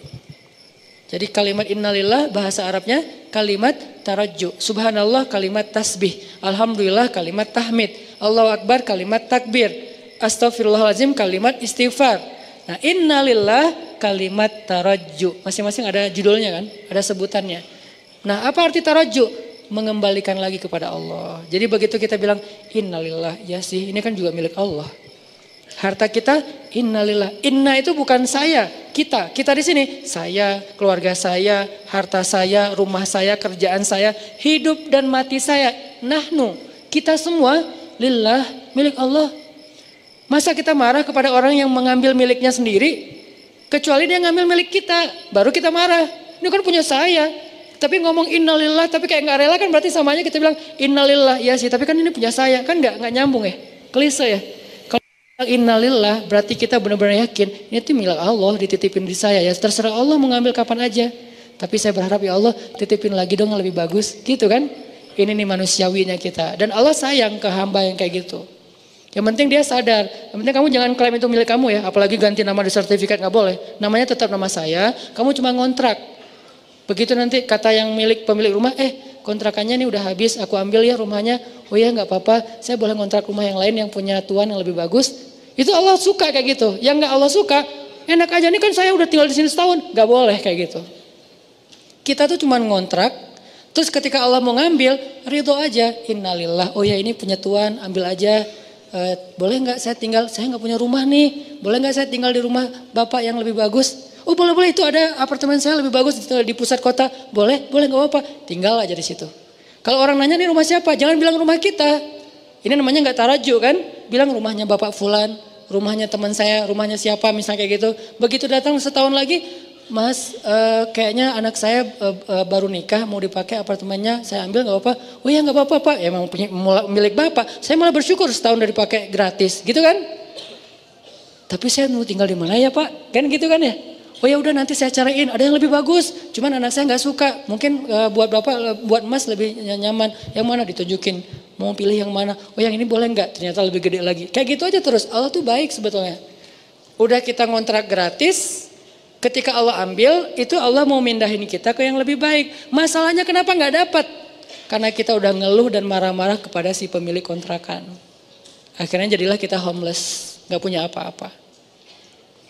Jadi kalimat innalillah bahasa Arabnya kalimat tarajju. Subhanallah kalimat tasbih. Alhamdulillah kalimat tahmid. Allahu Akbar kalimat takbir. Astaghfirullahaladzim kalimat istighfar. Nah, innalillah kalimat tarajju. Masing-masing ada judulnya kan, ada sebutannya. Nah, apa arti tarajju? Mengembalikan lagi kepada Allah. Jadi begitu kita bilang innalillah, ya sih, ini kan juga milik Allah. Harta kita innalillah. Inna itu bukan saya, kita. Kita di sini, saya, keluarga saya, harta saya, rumah saya, kerjaan saya, hidup dan mati saya. Nahnu, kita semua lillah, milik Allah. Masa kita marah kepada orang yang mengambil miliknya sendiri? Kecuali dia ngambil milik kita, baru kita marah. Ini kan punya saya. Tapi ngomong innalillah, tapi kayak nggak rela kan, berarti samanya kita bilang innalillah, ya sih. Tapi kan ini punya saya, kan nggak nyambung ya, klise ya. Kalau innalillah, berarti kita benar-benar yakin ini tuh milik Allah, dititipin di saya ya. Terserah Allah mau ngambil kapan aja. Tapi saya berharap ya Allah titipin lagi dong yang lebih bagus, gitu kan? Ini nih manusiawinya kita. Dan Allah sayang ke hamba yang kayak gitu. Yang penting dia sadar, yang penting kamu jangan klaim itu milik kamu ya, apalagi ganti nama di sertifikat nggak boleh. Namanya tetap nama saya, kamu cuma ngontrak. Begitu nanti kata yang pemilik rumah, kontrakannya nih udah habis, aku ambil ya rumahnya. Oh ya nggak apa-apa, saya boleh ngontrak rumah yang lain yang punya tuan yang lebih bagus. Itu Allah suka kayak gitu. Yang nggak Allah suka, enak aja nih kan saya udah tinggal di sini setahun, nggak boleh kayak gitu. Kita tuh cuma ngontrak, terus ketika Allah mau ngambil, ridho aja, innalillah. Oh ya ini punya tuan, ambil aja. Boleh nggak saya tinggal, saya nggak punya rumah nih, boleh nggak saya tinggal di rumah bapak yang lebih bagus? Oh boleh itu ada apartemen saya lebih bagus di pusat kota, boleh nggak apa-apa, tinggal aja di situ. Kalau orang nanya nih rumah siapa, jangan bilang rumah kita, ini namanya nggak taraju kan, bilang rumahnya bapak fulan, rumahnya teman saya, rumahnya siapa misalnya kayak gitu. Begitu datang setahun lagi, Mas, kayaknya anak saya baru nikah, mau dipakai apartemennya, saya ambil nggak apa-apa. Oh ya nggak apa-apa Pak, ya emang punya milik Bapak. Saya malah bersyukur setahun udah dipakai gratis, gitu kan? Tapi saya mau tinggal di mana ya Pak? Kan gitu kan ya? Oh ya udah nanti saya cariin, ada yang lebih bagus. Cuman anak saya nggak suka, mungkin buat Bapak, buat Mas lebih nyaman. Yang mana ditunjukin? Mau pilih yang mana? Oh yang ini boleh nggak? Ternyata lebih gede lagi. Kayak gitu aja terus. Allah tuh baik sebetulnya. Udah kita ngontrak gratis. Ketika Allah ambil, itu Allah mau mindahin kita ke yang lebih baik. Masalahnya kenapa nggak dapat? Karena kita udah ngeluh dan marah-marah kepada si pemilik kontrakan. Akhirnya jadilah kita homeless, nggak punya apa-apa.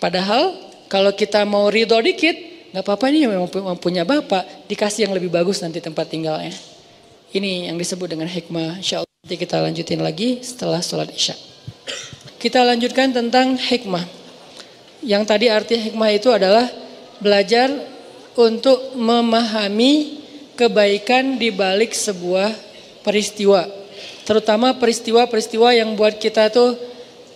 Padahal kalau kita mau ridho dikit, nggak apa-apa ini memang punya bapak, dikasih yang lebih bagus nanti tempat tinggalnya. Ini yang disebut dengan hikmah. Insya Allah nanti kita lanjutin lagi setelah sholat isya. Kita lanjutkan tentang hikmah. Yang tadi arti hikmah itu adalah belajar untuk memahami kebaikan di balik sebuah peristiwa. Terutama peristiwa-peristiwa yang buat kita tuh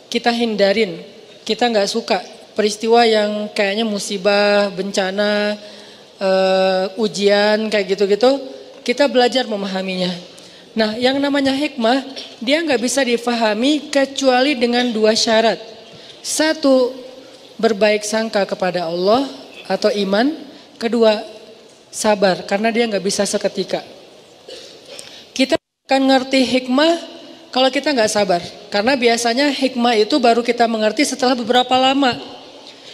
kita hindarin. Kita nggak suka peristiwa yang kayaknya musibah, bencana, ujian kayak gitu-gitu. Kita belajar memahaminya. Nah yang namanya hikmah dia nggak bisa difahami kecuali dengan dua syarat. Satu, berbaik sangka kepada Allah atau iman. Kedua, sabar karena dia nggak bisa seketika. Kita akan ngerti hikmah kalau kita nggak sabar. Karena biasanya hikmah itu baru kita mengerti setelah beberapa lama.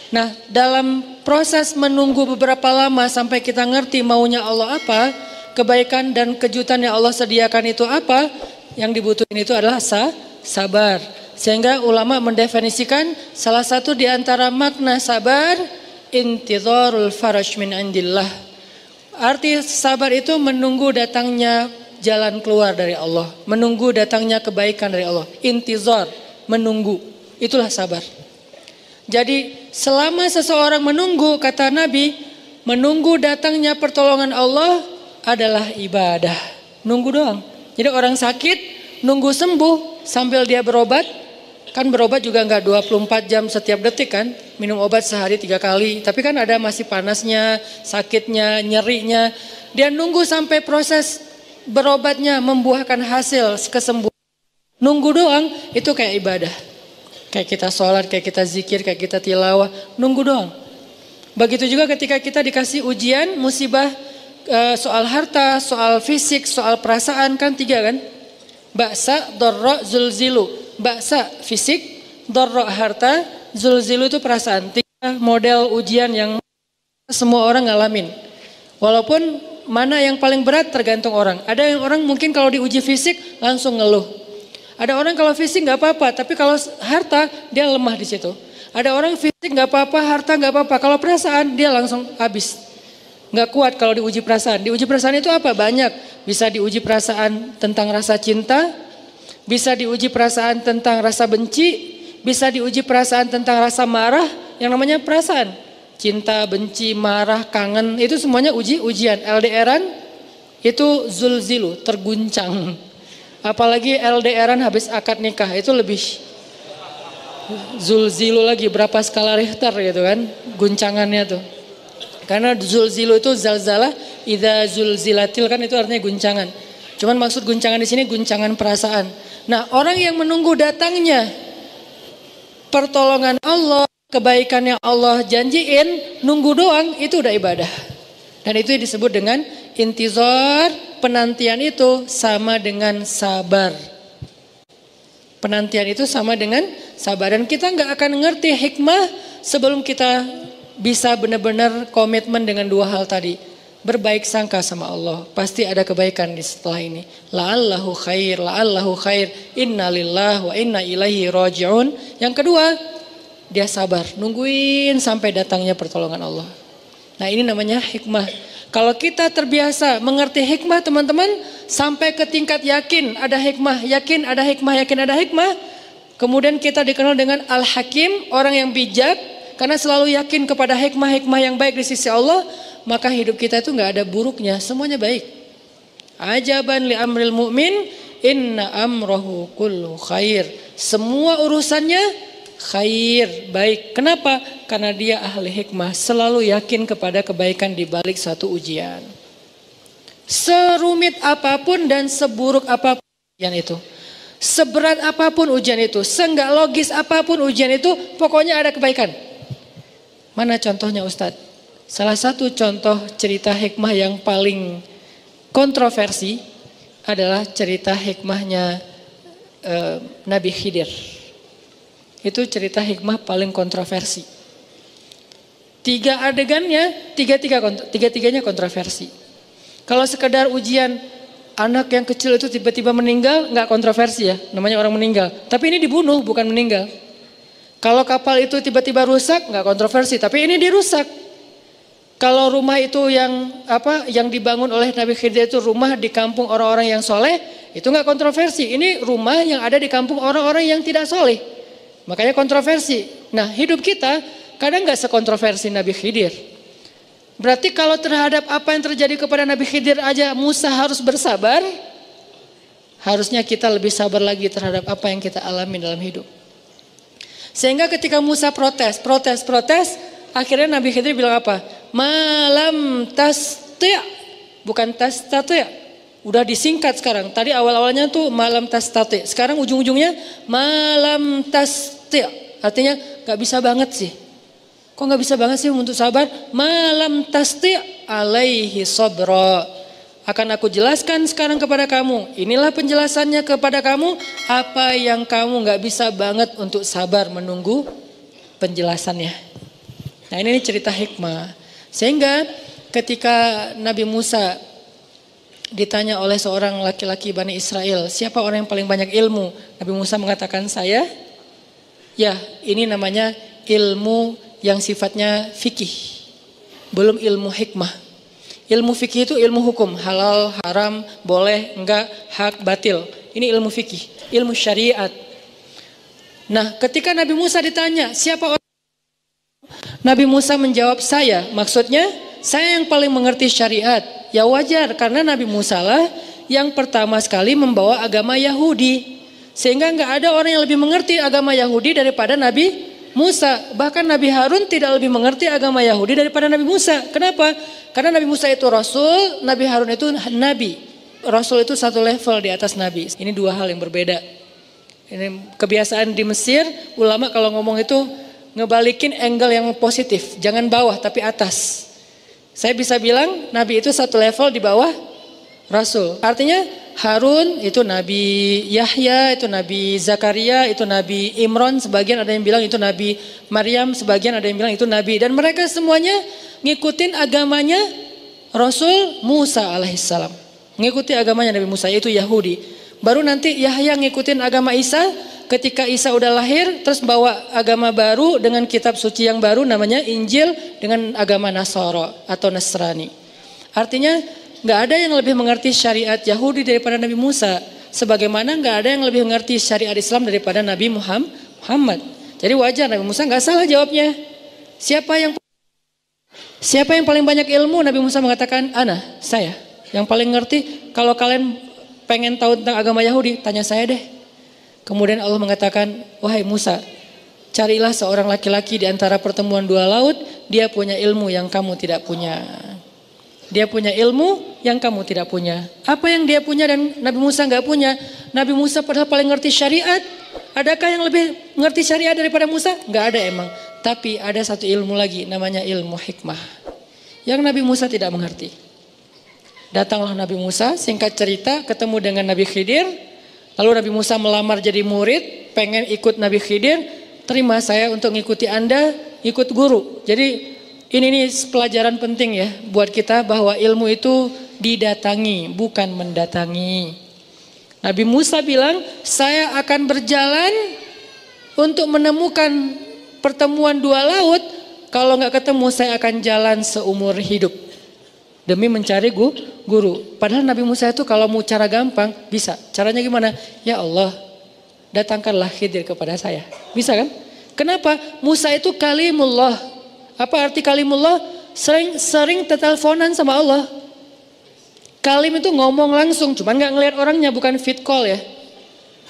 Nah dalam proses menunggu beberapa lama sampai kita ngerti maunya Allah apa, kebaikan dan kejutan yang Allah sediakan itu apa, yang dibutuhin itu adalah sabar. Sehingga ulama mendefinisikan salah satu di antara makna sabar, intidharul faraj min indillah. Arti sabar itu menunggu datangnya jalan keluar dari Allah, menunggu datangnya kebaikan dari Allah. Intizar, menunggu, itulah sabar. Jadi selama seseorang menunggu, kata Nabi, menunggu datangnya pertolongan Allah adalah ibadah. Nunggu doang. Jadi orang sakit nunggu sembuh sambil dia berobat. Kan berobat juga nggak 24 jam setiap detik kan. Minum obat sehari 3 kali. Tapi kan ada masih panasnya, sakitnya, nyerinya. Dia nunggu sampai proses berobatnya membuahkan hasil kesembuhan. Nunggu doang itu kayak ibadah. Kayak kita sholat, kayak kita zikir, kayak kita tilawah. Nunggu doang. Begitu juga ketika kita dikasih ujian, musibah, soal harta, soal fisik, soal perasaan, kan 3 kan. Ba'sa, dorro, zulzilu. Ba'sa fisik, dorro harta, zulzilu itu perasaan. 3 model ujian yang semua orang ngalamin. Walaupun mana yang paling berat tergantung orang. Ada yang orang mungkin kalau diuji fisik langsung ngeluh. Ada orang kalau fisik nggak apa-apa, tapi kalau harta dia lemah di situ. Ada orang fisik nggak apa-apa, harta nggak apa-apa. Kalau perasaan dia langsung habis. Nggak kuat kalau diuji perasaan. Diuji perasaan itu apa? Banyak. Bisa diuji perasaan tentang rasa cinta. Bisa diuji perasaan tentang rasa benci, bisa diuji perasaan tentang rasa marah, yang namanya perasaan. Cinta, benci, marah, kangen, itu semuanya ujian. LDRan itu zulzilu, terguncang. Apalagi LDRan habis akad nikah, itu lebih zulzilu lagi, berapa skala Richter gitu kan, guncangannya tuh. Karena zulzilu itu zalzalah, idza zulzilatil kan itu artinya guncangan. Cuman maksud guncangan di sini guncangan perasaan. Nah, orang yang menunggu datangnya pertolongan Allah, kebaikan yang Allah janjiin, nunggu doang itu udah ibadah. Dan itu disebut dengan intizar. Penantian itu sama dengan sabar. Penantian itu sama dengan sabar. Dan kita nggak akan ngerti hikmah sebelum kita bisa benar-benar komitmen dengan 2 hal tadi. Berbaik sangka sama Allah, pasti ada kebaikan di setelah ini. La'allahu khair, la'allahu khair, inna lillahi wa inna ilaihi raji'un. Yang kedua, dia sabar, nungguin sampai datangnya pertolongan Allah. Nah, ini namanya hikmah. Kalau kita terbiasa mengerti hikmah teman-teman, sampai ke tingkat yakin ada hikmah, yakin ada hikmah, yakin ada hikmah. Kemudian kita dikenal dengan Al-Hakim, orang yang bijak, karena selalu yakin kepada hikmah-hikmah yang baik di sisi Allah. Maka hidup kita itu nggak ada buruknya, semuanya baik. Ajaban li amril mu'min, inna amrohu kullu khair. Semua urusannya khair, baik. Kenapa? Karena dia ahli hikmah, selalu yakin kepada kebaikan di balik suatu ujian. Serumit apapun dan seburuk apapun ujian itu, seberat apapun ujian itu, seenggak logis apapun ujian itu, pokoknya ada kebaikan. Mana contohnya Ustadz? Salah satu contoh cerita hikmah yang paling kontroversi adalah cerita hikmahnya Nabi Khidir. Itu cerita hikmah paling kontroversi. 3 adegannya, tiga-tiganya kontroversi. Kalau sekedar ujian anak yang kecil itu tiba-tiba meninggal, nggak kontroversi ya, namanya orang meninggal. Tapi ini dibunuh, bukan meninggal. Kalau kapal itu tiba-tiba rusak, nggak kontroversi. Tapi ini dirusak. Kalau rumah itu yang dibangun oleh Nabi Khidir itu rumah di kampung orang-orang yang soleh, itu nggak kontroversi. Ini rumah yang ada di kampung orang-orang yang tidak soleh, makanya kontroversi. Nah, hidup kita kadang nggak sekontroversi Nabi Khidir. Berarti kalau terhadap apa yang terjadi kepada Nabi Khidir aja Musa harus bersabar, harusnya kita lebih sabar lagi terhadap apa yang kita alami dalam hidup. Sehingga ketika Musa protes, akhirnya Nabi Khidir bilang apa? Malam tasti', bukan tastati'. Udah disingkat sekarang. Tadi awal-awalnya tuh malam tastati'. Sekarang ujung-ujungnya malam tasti'. Artinya gak bisa banget sih. Kok gak bisa banget sih untuk sabar? Malam tasti' alaihi sabra. Akan aku jelaskan sekarang kepada kamu. Inilah penjelasannya kepada kamu. Apa yang kamu gak bisa banget untuk sabar menunggu penjelasannya. Nah, ini cerita hikmah. Sehingga ketika Nabi Musa ditanya oleh seorang laki-laki Bani Israel, siapa orang yang paling banyak ilmu? Nabi Musa mengatakan saya. Ya, ini namanya ilmu yang sifatnya fikih. Belum ilmu hikmah. Ilmu fikih itu ilmu hukum, halal, haram, boleh, enggak, hak, batil. Ini ilmu fikih, ilmu syariat. Nah, ketika Nabi Musa ditanya, siapa orang? Nabi Musa menjawab saya, maksudnya Saya yang paling mengerti syariat. Ya wajar karena Nabi Musa lah yang pertama sekali membawa agama Yahudi. Sehingga nggak ada orang yang lebih mengerti agama Yahudi daripada Nabi Musa. Bahkan Nabi Harun tidak lebih mengerti agama Yahudi daripada Nabi Musa. Kenapa? Karena Nabi Musa itu Rasul, Nabi Harun itu Nabi. Rasul itu satu level di atas Nabi. Ini dua hal yang berbeda. Ini kebiasaan di Mesir, ulama kalau ngomong itu ngebalikin angle yang positif. Jangan bawah tapi atas. Saya bisa bilang Nabi itu satu level di bawah Rasul. Artinya Harun itu Nabi Yahya, itu Nabi Zakaria, itu Nabi Imran, sebagian ada yang bilang itu Nabi Maryam, sebagian ada yang bilang itu Nabi. Dan mereka semuanya ngikutin agamanya Rasul Musa alaihissalam. Ngikuti agamanya Nabi Musa, yaitu Yahudi. Baru nanti Yahya ngikutin agama Isa, ketika Isa udah lahir, terus bawa agama baru dengan kitab suci yang baru namanya Injil dengan agama Nasara atau Nasrani. Artinya nggak ada yang lebih mengerti syariat Yahudi daripada Nabi Musa. Sebagaimana nggak ada yang lebih mengerti syariat Islam daripada Nabi Muhammad. Jadi wajar Nabi Musa nggak salah jawabnya. Siapa yang paling banyak ilmu? Nabi Musa mengatakan, saya. Yang paling ngerti, kalau kalian pengen tahu tentang agama Yahudi, tanya saya deh. Kemudian Allah mengatakan, wahai Musa, carilah seorang laki-laki di antara pertemuan dua laut, dia punya ilmu yang kamu tidak punya. Dia punya ilmu yang kamu tidak punya. Apa yang dia punya dan Nabi Musa nggak punya? Nabi Musa padahal paling ngerti syariat. Adakah yang lebih ngerti syariat daripada Musa? Nggak ada emang. Tapi ada satu ilmu lagi namanya ilmu hikmah. Yang Nabi Musa tidak mengerti. Datanglah Nabi Musa, singkat cerita ketemu dengan Nabi Khidir. Lalu Nabi Musa melamar jadi murid, pengen ikut Nabi Khidir. Terima saya untuk ngikuti Anda, ikut guru. Jadi ini nih pelajaran penting ya buat kita bahwa ilmu itu didatangi bukan mendatangi. Nabi Musa bilang, saya akan berjalan untuk menemukan pertemuan dua laut. Kalau nggak ketemu saya akan jalan seumur hidup demi mencari guru. Padahal Nabi Musa itu kalau mau cara gampang bisa. Caranya gimana? Ya Allah, datangkanlah Khidir kepada saya. Bisa kan? Kenapa? Musa itu kalimullah. Apa arti kalimullah? Sering teteleponan sama Allah. Kalim itu ngomong langsung, cuman gak ngelihat orangnya, bukan fit call ya.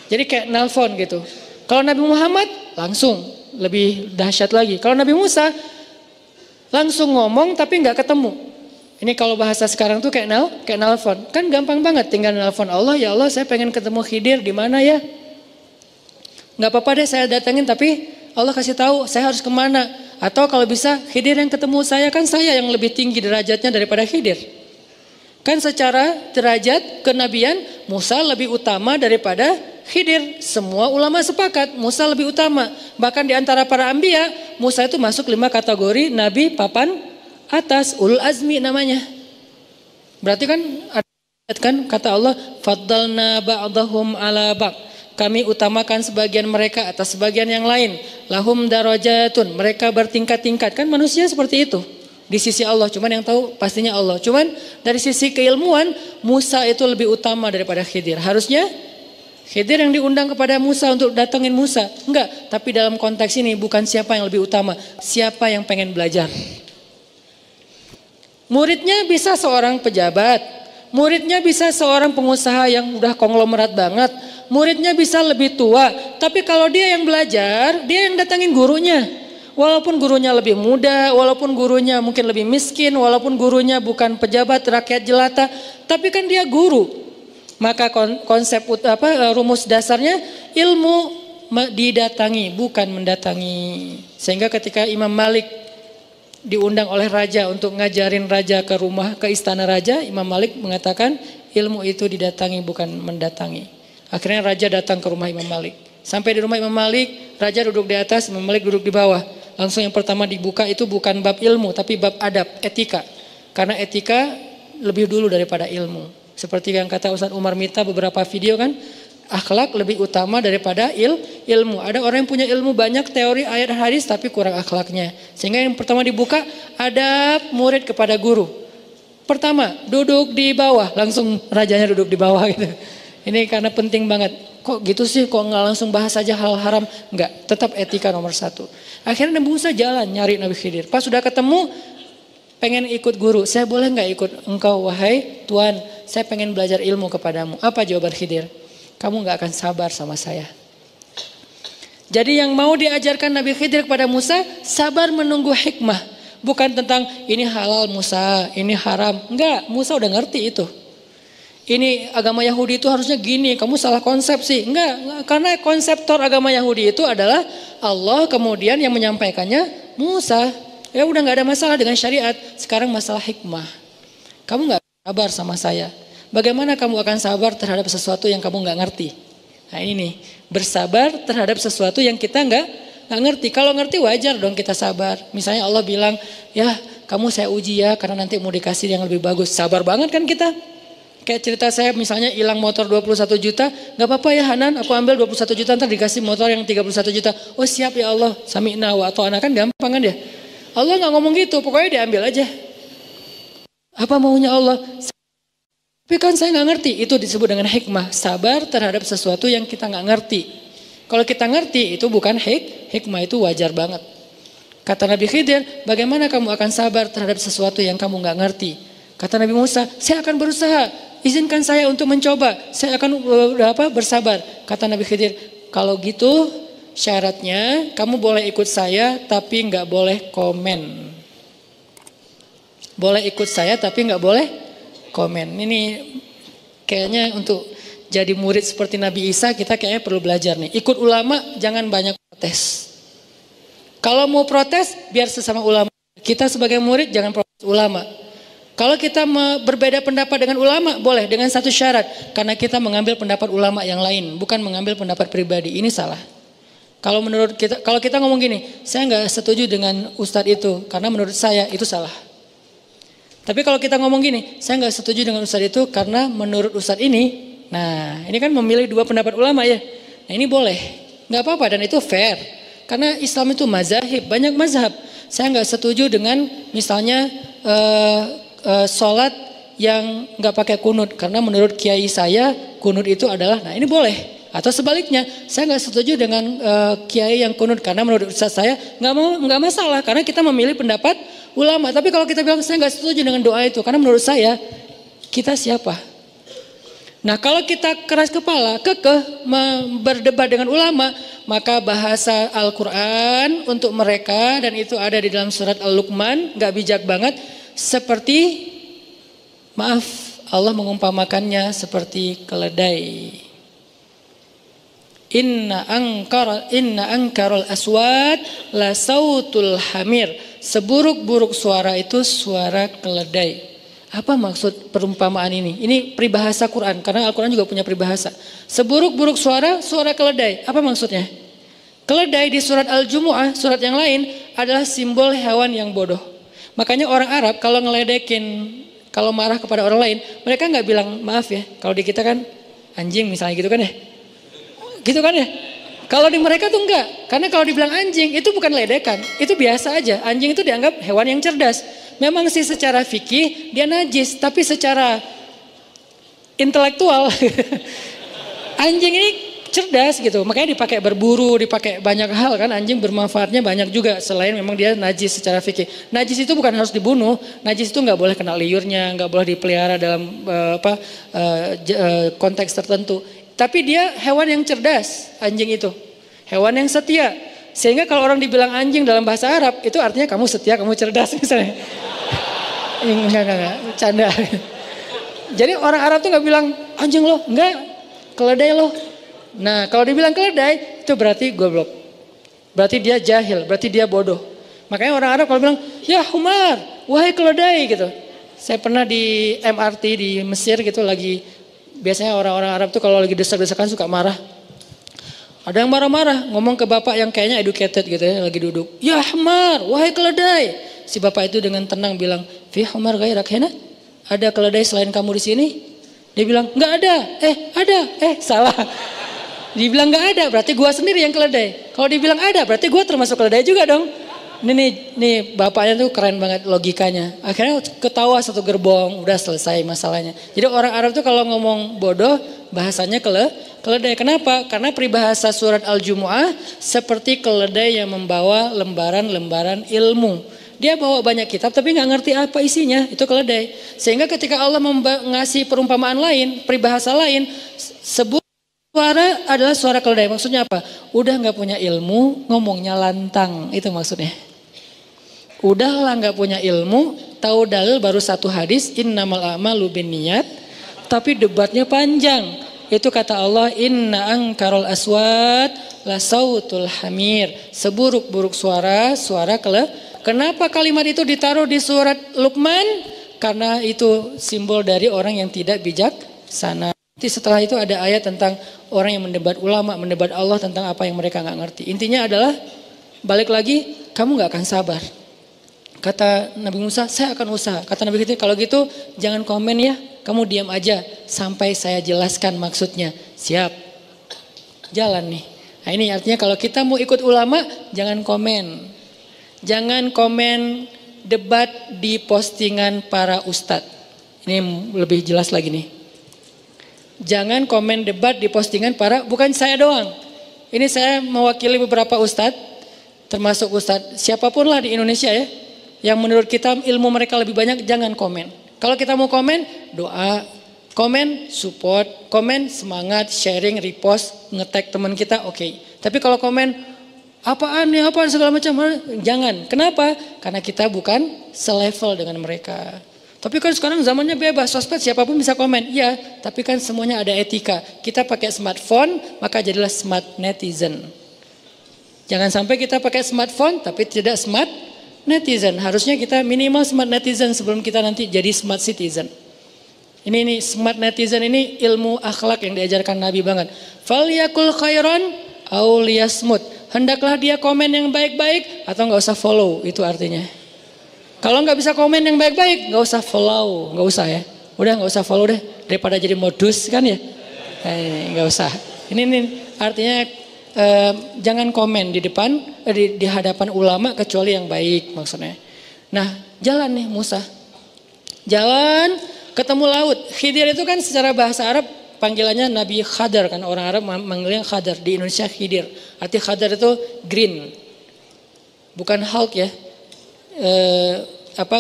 Jadi kayak nelpon gitu. Kalau Nabi Muhammad langsung, lebih dahsyat lagi. Kalau Nabi Musa langsung ngomong tapi gak ketemu. Ini kalau bahasa sekarang tuh kayak nelpon. Kan gampang banget, tinggal nelpon Allah, ya Allah saya pengen ketemu Khidir di mana ya? Gak apa-apa deh saya datengin, tapi Allah kasih tahu saya harus kemana. Atau kalau bisa Khidir yang ketemu saya, kan saya yang lebih tinggi derajatnya daripada Khidir. Kan secara derajat kenabian Musa lebih utama daripada Khidir. Semua ulama sepakat Musa lebih utama. Bahkan di antara para anbiya Musa itu masuk 5 kategori nabi papan atas, ulul azmi namanya. Berarti kan kata Allah, faddalna ba'dahum ala ba'd. Kami utamakan sebagian mereka atas sebagian yang lain. Lahum darajatun, mereka bertingkat-tingkat. Kan manusia seperti itu di sisi Allah, cuman yang tahu pastinya Allah. Cuman dari sisi keilmuan Musa itu lebih utama daripada Khidir. Harusnya Khidir yang diundang kepada Musa untuk datengin Musa. Enggak, tapi dalam konteks ini bukan siapa yang lebih utama, siapa yang pengen belajar. Muridnya bisa seorang pejabat, muridnya bisa seorang pengusaha yang udah konglomerat banget, muridnya bisa lebih tua, tapi kalau dia yang belajar, dia yang datangin gurunya. Walaupun gurunya lebih muda, walaupun gurunya mungkin lebih miskin, walaupun gurunya bukan pejabat rakyat jelata, tapi kan dia guru. Maka konsep rumus dasarnya ilmu didatangi bukan mendatangi. Sehingga ketika Imam Malik diundang oleh raja untuk ngajarin raja ke rumah, ke istana raja, Imam Malik mengatakan ilmu itu didatangi bukan mendatangi. Akhirnya raja datang ke rumah Imam Malik. Sampai di rumah Imam Malik, raja duduk di atas, Imam Malik duduk di bawah. Langsung yang pertama dibuka itu bukan bab ilmu, tapi bab adab, etika. Karena etika lebih dulu daripada ilmu. Seperti yang kata Ustaz Umar Mita beberapa video kan, akhlak lebih utama daripada ilmu. Ada orang yang punya ilmu banyak, teori, ayat, hadis, tapi kurang akhlaknya. Sehingga yang pertama dibuka, adab murid kepada guru. Pertama, duduk di bawah, langsung rajanya duduk di bawah gitu. Ini karena penting banget. Kok gitu sih, kok nggak langsung bahas aja hal haram? Enggak, tetap etika nomor 1. Akhirnya Nabi Musa jalan nyari Nabi Khidir. Pas sudah ketemu, pengen ikut guru, saya boleh nggak ikut engkau wahai Tuhan, saya pengen belajar ilmu kepadamu. Apa jawaban Khidir? Kamu nggak akan sabar sama saya. Jadi yang mau diajarkan Nabi Khidir kepada Musa, sabar menunggu hikmah. Bukan tentang ini halal Musa, ini haram. Enggak, Musa udah ngerti itu. Ini agama Yahudi itu harusnya gini, kamu salah konsepsi. Enggak, karena konseptor agama Yahudi itu adalah Allah, kemudian yang menyampaikannya Musa. Ya udah nggak ada masalah dengan syariat. Sekarang masalah hikmah. Kamu nggak sabar sama saya. Bagaimana kamu akan sabar terhadap sesuatu yang kamu nggak ngerti? Nah ini nih, bersabar terhadap sesuatu yang kita nggak ngerti. Kalau ngerti wajar dong kita sabar. Misalnya Allah bilang, ya kamu saya uji ya karena nanti mau dikasih yang lebih bagus. Sabar banget kan kita. Kayak cerita saya misalnya hilang motor 21 juta, gak apa-apa ya Hanan, aku ambil 21 juta ntar dikasih motor yang 31 juta. Oh siap ya Allah, sami'na wa ata'na, kan gampang kan ya. Allah gak ngomong gitu, pokoknya diambil aja. Apa maunya Allah? Tapi kan saya gak ngerti, itu disebut dengan hikmah. Sabar terhadap sesuatu yang kita gak ngerti. Kalau kita ngerti itu bukan hikmah, itu wajar banget. Kata Nabi Khidir, bagaimana kamu akan sabar terhadap sesuatu yang kamu gak ngerti? Kata Nabi Musa, saya akan berusaha. Izinkan saya untuk mencoba. Saya akan bersabar. Kata Nabi Khidir, kalau gitu syaratnya kamu boleh ikut saya tapi nggak boleh komen. Boleh ikut saya tapi nggak boleh komen. Ini kayaknya untuk jadi murid seperti Nabi Isa kita kayaknya perlu belajar nih. Ikut ulama jangan banyak protes. Kalau mau protes biar sesama ulama. Kita sebagai murid jangan protes ulama. Kalau kita berbeda pendapat dengan ulama, boleh dengan satu syarat. Karena kita mengambil pendapat ulama yang lain, bukan mengambil pendapat pribadi. Ini salah. Kalau menurut kita, kalau kita ngomong gini, saya nggak setuju dengan ustadz itu, karena menurut saya itu salah. Tapi kalau kita ngomong gini, saya nggak setuju dengan ustadz itu, karena menurut ustadz ini, nah ini kan memilih dua pendapat ulama ya. Nah ini boleh, nggak apa-apa dan itu fair. Karena Islam itu mazhab, banyak mazhab. Saya nggak setuju dengan misalnya sholat yang nggak pakai kunut karena menurut kiai saya kunut itu adalah, nah ini boleh. Atau sebaliknya, saya nggak setuju dengan kiai yang kunut karena menurut ustaz saya nggak masalah karena kita memilih pendapat ulama. Tapi kalau kita bilang saya nggak setuju dengan doa itu karena menurut saya, kita siapa? Nah kalau kita keras kepala, kekeh berdebat dengan ulama, maka bahasa Al-Quran untuk mereka dan itu ada di dalam surat Al-Luqman, nggak bijak banget. Seperti, maaf, Allah mengumpamakannya seperti keledai. Inna angkarul aswad la sautul hamir. Seburuk-buruk suara itu suara keledai. Apa maksud perumpamaan ini? Ini peribahasa Quran, karena Al-Quran juga punya peribahasa. Seburuk-buruk suara, suara keledai. Apa maksudnya? Keledai di surat Al-Jumu'ah, surat yang lain adalah simbol hewan yang bodoh. Makanya orang Arab kalau ngeledekin, kalau marah kepada orang lain, mereka nggak bilang maaf ya. Kalau di kita kan anjing misalnya gitu kan ya. Gitu kan ya. Kalau di mereka tuh enggak. Karena kalau dibilang anjing itu bukan ledekan. Itu biasa aja. Anjing itu dianggap hewan yang cerdas. Memang sih secara fikih dia najis. Tapi secara intelektual anjing ini cerdas gitu. Makanya dipakai berburu, dipakai banyak hal kan. Anjing bermanfaatnya banyak juga. Selain memang dia najis secara fikih. Najis itu bukan harus dibunuh. Najis itu nggak boleh kena liurnya, nggak boleh dipelihara dalam konteks tertentu. Tapi dia hewan yang cerdas, anjing itu. Hewan yang setia. Sehingga kalau orang dibilang anjing dalam bahasa Arab, itu artinya kamu setia, kamu cerdas misalnya. Enggak, canda. Jadi orang Arab tuh nggak bilang anjing loh, enggak, keledai loh. Nah kalau dibilang keledai itu berarti goblok. Berarti dia jahil, berarti dia bodoh. Makanya orang Arab kalau bilang ya humar, wahai keledai gitu. Saya pernah di MRT di Mesir gitu lagi, biasanya orang-orang Arab tuh kalau lagi desak-desakan suka marah. Ada yang marah-marah ngomong ke bapak yang kayaknya educated gitu ya, lagi duduk. Ya humar, wahai keledai. Si bapak itu dengan tenang bilang, fi humar ghairak hena? Ada keledai selain kamu di sini? Dia bilang nggak ada. Ada. Salah. Dibilang nggak ada, berarti gua sendiri yang keledai. Kalau dibilang ada, berarti gua termasuk keledai juga dong. Nih bapaknya tuh keren banget logikanya. Akhirnya ketawa satu gerbong, udah selesai masalahnya. Jadi orang Arab tuh kalau ngomong bodoh, bahasanya keledai. Kenapa? Karena peribahasa surat Al-Jumu'ah seperti keledai yang membawa lembaran-lembaran ilmu. Dia bawa banyak kitab tapi nggak ngerti apa isinya, itu keledai. Sehingga ketika Allah ngasih perumpamaan lain, peribahasa lain, sebut suara adalah suara keledai. Maksudnya apa? Udah nggak punya ilmu, ngomongnya lantang, itu maksudnya. Udahlah nggak punya ilmu, tahu dalil baru satu hadis, innamal a'malu binniyat, tapi debatnya panjang. Itu kata Allah, inna angkarul aswat la sautul hamir. Seburuk-buruk suara, suara Kenapa kalimat itu ditaruh di surat Luqman? Karena itu simbol dari orang yang tidak bijaksana. Setelah itu ada ayat tentang orang yang mendebat ulama, mendebat Allah tentang apa yang mereka nggak ngerti. Intinya adalah balik lagi, kamu nggak akan sabar. Kata Nabi Musa, saya akan usaha. Kata Nabi Khidir, kalau gitu jangan komen ya. Kamu diam aja sampai saya jelaskan maksudnya. Siap. Jalan nih. Nah ini artinya kalau kita mau ikut ulama, jangan komen. Jangan komen debat di postingan para ustadz. Ini lebih jelas lagi nih. Jangan komen debat di postingan bukan saya doang. Ini saya mewakili beberapa ustadz, termasuk ustadz siapapun lah di Indonesia ya. Yang menurut kita ilmu mereka lebih banyak, jangan komen. Kalau kita mau komen, doa, komen, support, komen, semangat, sharing, repost, nge-tag teman kita, oke. Tapi kalau komen, apaan segala macam, jangan. Kenapa? Karena kita bukan selevel dengan mereka. Tapi kan sekarang zamannya bebas, sosmed siapapun bisa komen. Iya, tapi kan semuanya ada etika. Kita pakai smartphone, maka jadilah smart netizen. Jangan sampai kita pakai smartphone, tapi tidak smart netizen. Harusnya kita minimal smart netizen sebelum kita nanti jadi smart citizen. Ini smart netizen ini ilmu akhlak yang diajarkan Nabi banget. Falyakul khairan aw liyasmut. Hendaklah dia komen yang baik-baik atau nggak usah follow, itu artinya. Kalau nggak bisa komen yang baik-baik, nggak usah follow, nggak usah ya. Udah nggak usah follow deh, daripada jadi modus kan ya. Nggak usah. Ini artinya jangan komen di depan, di hadapan ulama kecuali yang baik maksudnya. Nah jalan nih Musa, jalan ketemu laut. Khidir itu kan secara bahasa Arab panggilannya Nabi Khadar kan, orang Arab manggilnya Khadar, di Indonesia Khidir. Arti Khadar itu green, bukan Hulk ya.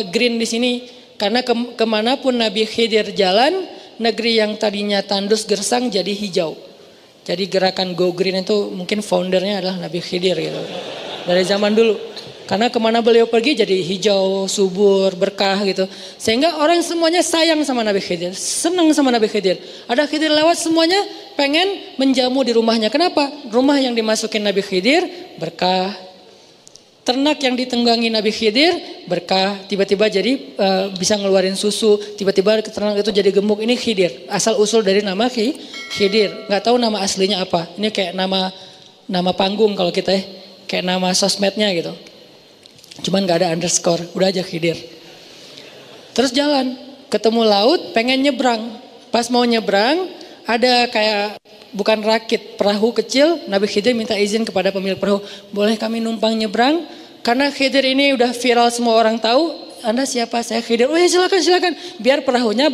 Green di sini karena kemanapun Nabi Khidir jalan, negeri yang tadinya tandus gersang jadi hijau. Jadi gerakan Go Green itu mungkin foundernya adalah Nabi Khidir gitu. Dari zaman dulu. Karena kemana beliau pergi jadi hijau, subur, berkah gitu. Sehingga orang semuanya sayang sama Nabi Khidir. Senang sama Nabi Khidir. Ada Khidir lewat semuanya pengen menjamu di rumahnya. Kenapa? Rumah yang dimasukin Nabi Khidir berkah. Ternak yang ditunggangi Nabi Khidir berkah, tiba-tiba jadi bisa ngeluarin susu, tiba-tiba ternak itu jadi gemuk. Ini Khidir, asal usul dari nama Khidir. Nggak tahu nama aslinya apa. Ini kayak nama panggung kalau kita kayak nama sosmednya gitu. Cuman nggak ada underscore, udah aja Khidir. Terus jalan, ketemu laut, pengen nyebrang. Pas mau nyebrang, ada kayak bukan rakit, perahu kecil. Nabi Khidir minta izin kepada pemilik perahu, boleh kami numpang nyebrang? Karena Khidir ini udah viral, semua orang tahu. Anda siapa? Saya Khidir. Oh ya silakan. Biar perahunya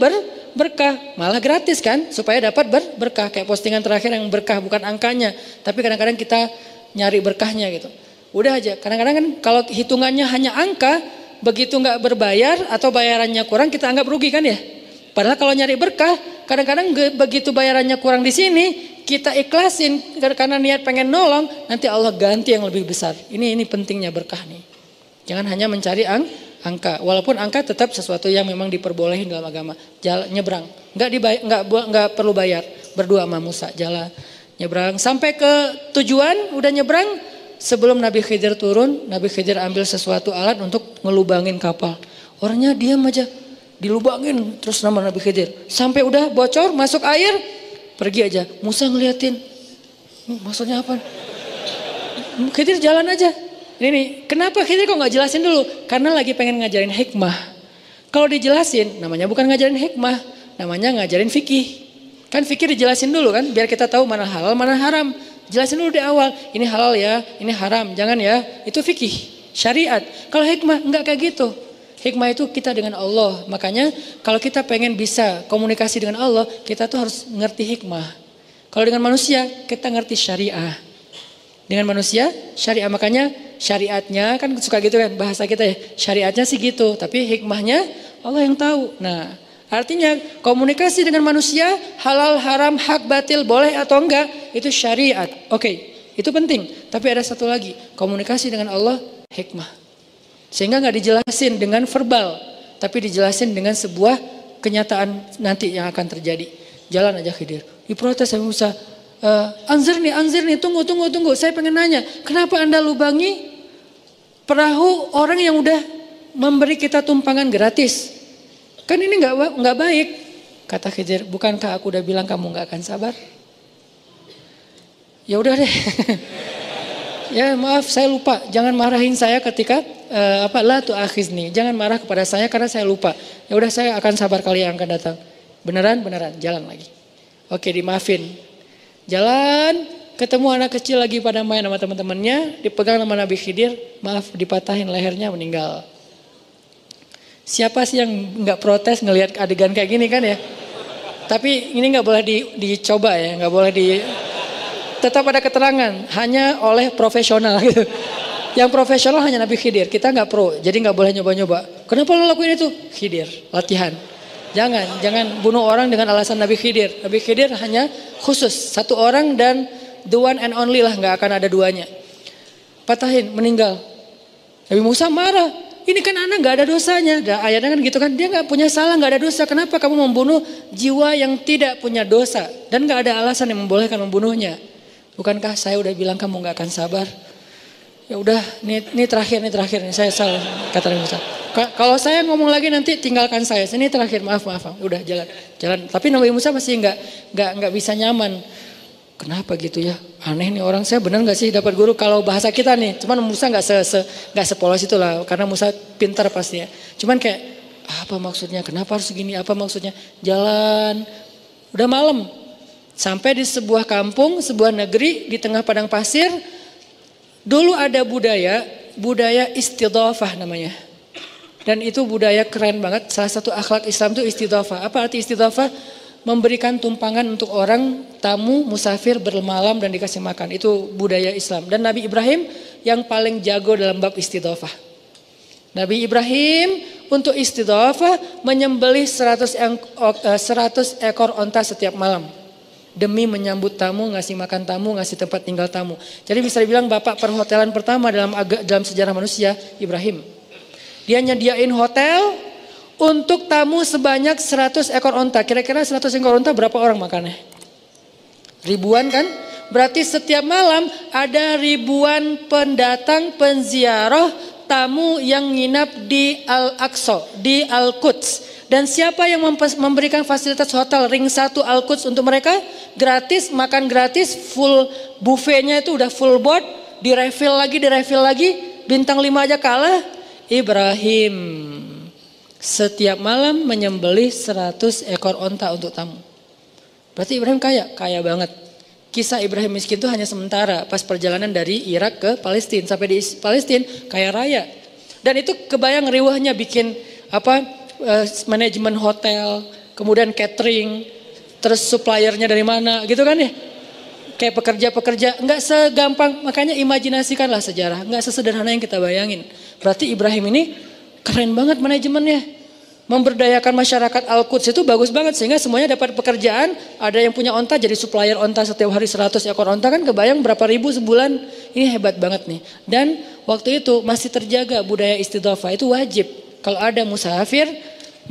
berkah, malah gratis kan, supaya dapat berkah. Kayak postingan terakhir yang berkah bukan angkanya, tapi kadang-kadang kita nyari berkahnya gitu. Udah aja. Kadang-kadang kan kalau hitungannya hanya angka, begitu nggak berbayar atau bayarannya kurang kita anggap rugi kan ya. Padahal kalau nyari berkah, kadang-kadang begitu bayarannya kurang di sini, kita ikhlasin karena niat pengen nolong, nanti Allah ganti yang lebih besar. Ini pentingnya berkah nih. Jangan hanya mencari angka, walaupun angka tetap sesuatu yang memang diperbolehin dalam agama. Jalan nyebrang, nggak perlu bayar. Berdua sama Musa jalan nyebrang sampai ke tujuan, udah nyebrang. Sebelum Nabi Khidir turun, Nabi Khidir ambil sesuatu alat untuk ngelubangin kapal. Orangnya diam aja. Dilubangin terus nama Nabi Khidir. Sampai udah bocor, masuk air, pergi aja. Musa ngeliatin, maksudnya apa? Khidir jalan aja. Ini kenapa Khidir kok nggak jelasin dulu? Karena lagi pengen ngajarin hikmah. Kalau dijelasin, namanya bukan ngajarin hikmah, namanya ngajarin fikih. Kan fikih dijelasin dulu kan, biar kita tahu mana halal, mana haram. Jelasin dulu di awal, ini halal ya, ini haram, jangan ya. Itu fikih, syariat. Kalau hikmah nggak kayak gitu. Hikmah itu kita dengan Allah. Makanya kalau kita pengen bisa komunikasi dengan Allah, kita tuh harus ngerti hikmah. Kalau dengan manusia, kita ngerti syariah. Dengan manusia, syariah. Makanya syariatnya kan suka gitu kan bahasa kita ya. Syariatnya sih gitu, tapi hikmahnya Allah yang tahu. Nah, artinya komunikasi dengan manusia halal, haram, hak, batil, boleh atau enggak itu syariat. Oke, itu penting. Tapi ada satu lagi, komunikasi dengan Allah hikmah. Sehingga nggak dijelasin dengan verbal, tapi dijelasin dengan sebuah kenyataan nanti yang akan terjadi. Jalan aja Khidir. Diprotes sama Musa. Anzirni, tunggu. Saya pengen nanya, kenapa Anda lubangi perahu orang yang udah memberi kita tumpangan gratis? Kan ini nggak baik. Kata Khidir, bukankah aku udah bilang kamu nggak akan sabar? Ya udah deh. Ya maaf saya lupa. Jangan marahin saya ketika la tu'akhizni. Jangan marah kepada saya karena saya lupa. Ya udah saya akan sabar kali yang akan datang. Beneran, jalan lagi. Oke, dimaafin. Jalan, ketemu anak kecil lagi pada main sama teman-temannya, dipegang sama Nabi Khidir, maaf dipatahin lehernya meninggal. Siapa sih yang nggak protes ngelihat adegan kayak gini kan ya? Tapi ini nggak boleh dicoba ya, nggak boleh tetap ada keterangan hanya oleh profesional gitu. Yang profesional hanya Nabi Khidir, kita nggak pro, jadi nggak boleh nyoba-nyoba. Kenapa lo lakuin itu? Khidir, latihan. Jangan bunuh orang dengan alasan Nabi Khidir. Nabi Khidir hanya khusus satu orang dan the one and only lah, nggak akan ada duanya. Patahin, meninggal. Nabi Musa marah. Ini kan anak nggak ada dosanya. Ayatnya kan gitu kan, dia nggak punya salah, nggak ada dosa. Kenapa kamu membunuh jiwa yang tidak punya dosa dan nggak ada alasan yang membolehkan membunuhnya? Bukankah saya udah bilang kamu nggak akan sabar? Ya udah, ini terakhir nih saya salah, kata Nabi Musa. Kalau saya ngomong lagi nanti tinggalkan saya. Ini terakhir, maaf. Udah jalan. Tapi Nabi Musa masih nggak bisa nyaman. Kenapa gitu ya? Aneh nih orang, saya benar nggak sih dapat guru kalau bahasa kita nih. Cuman Musa nggak sepolos itu lah, karena Musa pintar pasti ya. Cuman kayak apa maksudnya? Kenapa harus gini? Apa maksudnya? Jalan, udah malam. Sampai di sebuah kampung, sebuah negeri di tengah padang pasir. Dulu ada budaya istidhafah namanya. Dan itu budaya keren banget. Salah satu akhlak Islam itu istidhafah. Apa arti istidhafah? Memberikan tumpangan untuk orang tamu musafir bermalam dan dikasih makan. Itu budaya Islam. Dan Nabi Ibrahim yang paling jago dalam bab istidhafah. Nabi Ibrahim untuk istidhafah menyembelih 100 ekor onta setiap malam. Demi menyambut tamu, ngasih makan tamu, ngasih tempat tinggal tamu. Jadi bisa dibilang bapak perhotelan pertama dalam sejarah manusia, Ibrahim. Dia nyediain hotel untuk tamu sebanyak 100 ekor onta. Kira-kira 100 ekor onta berapa orang makannya? Ribuan kan? Berarti setiap malam ada ribuan pendatang, penziarah, tamu yang nginap di Al-Aqsa, di Al-Quds. Dan siapa yang memberikan fasilitas hotel ring 1 Al-Quds untuk mereka? Gratis, makan gratis, full buffetnya itu udah full board, di-refill lagi, bintang 5 aja kalah. Ibrahim setiap malam menyembelih 100 ekor onta untuk tamu. Berarti Ibrahim kaya banget. Kisah Ibrahim miskin itu hanya sementara, pas perjalanan dari Irak ke Palestina. Sampai di Palestina kaya raya. Dan itu kebayang riwahnya bikin manajemen hotel, kemudian catering, terus suppliernya dari mana gitu kan ya. Kayak pekerja-pekerja, nggak segampang, makanya imajinasikanlah sejarah, nggak sesederhana yang kita bayangin. Berarti Ibrahim ini keren banget manajemennya. Memberdayakan masyarakat Al-Quds itu bagus banget sehingga semuanya dapat pekerjaan. Ada yang punya onta jadi supplier onta setiap hari 100 ekor onta kan kebayang berapa ribu sebulan. Ini hebat banget nih. Dan waktu itu masih terjaga budaya istidhafah itu wajib. Kalau ada musafir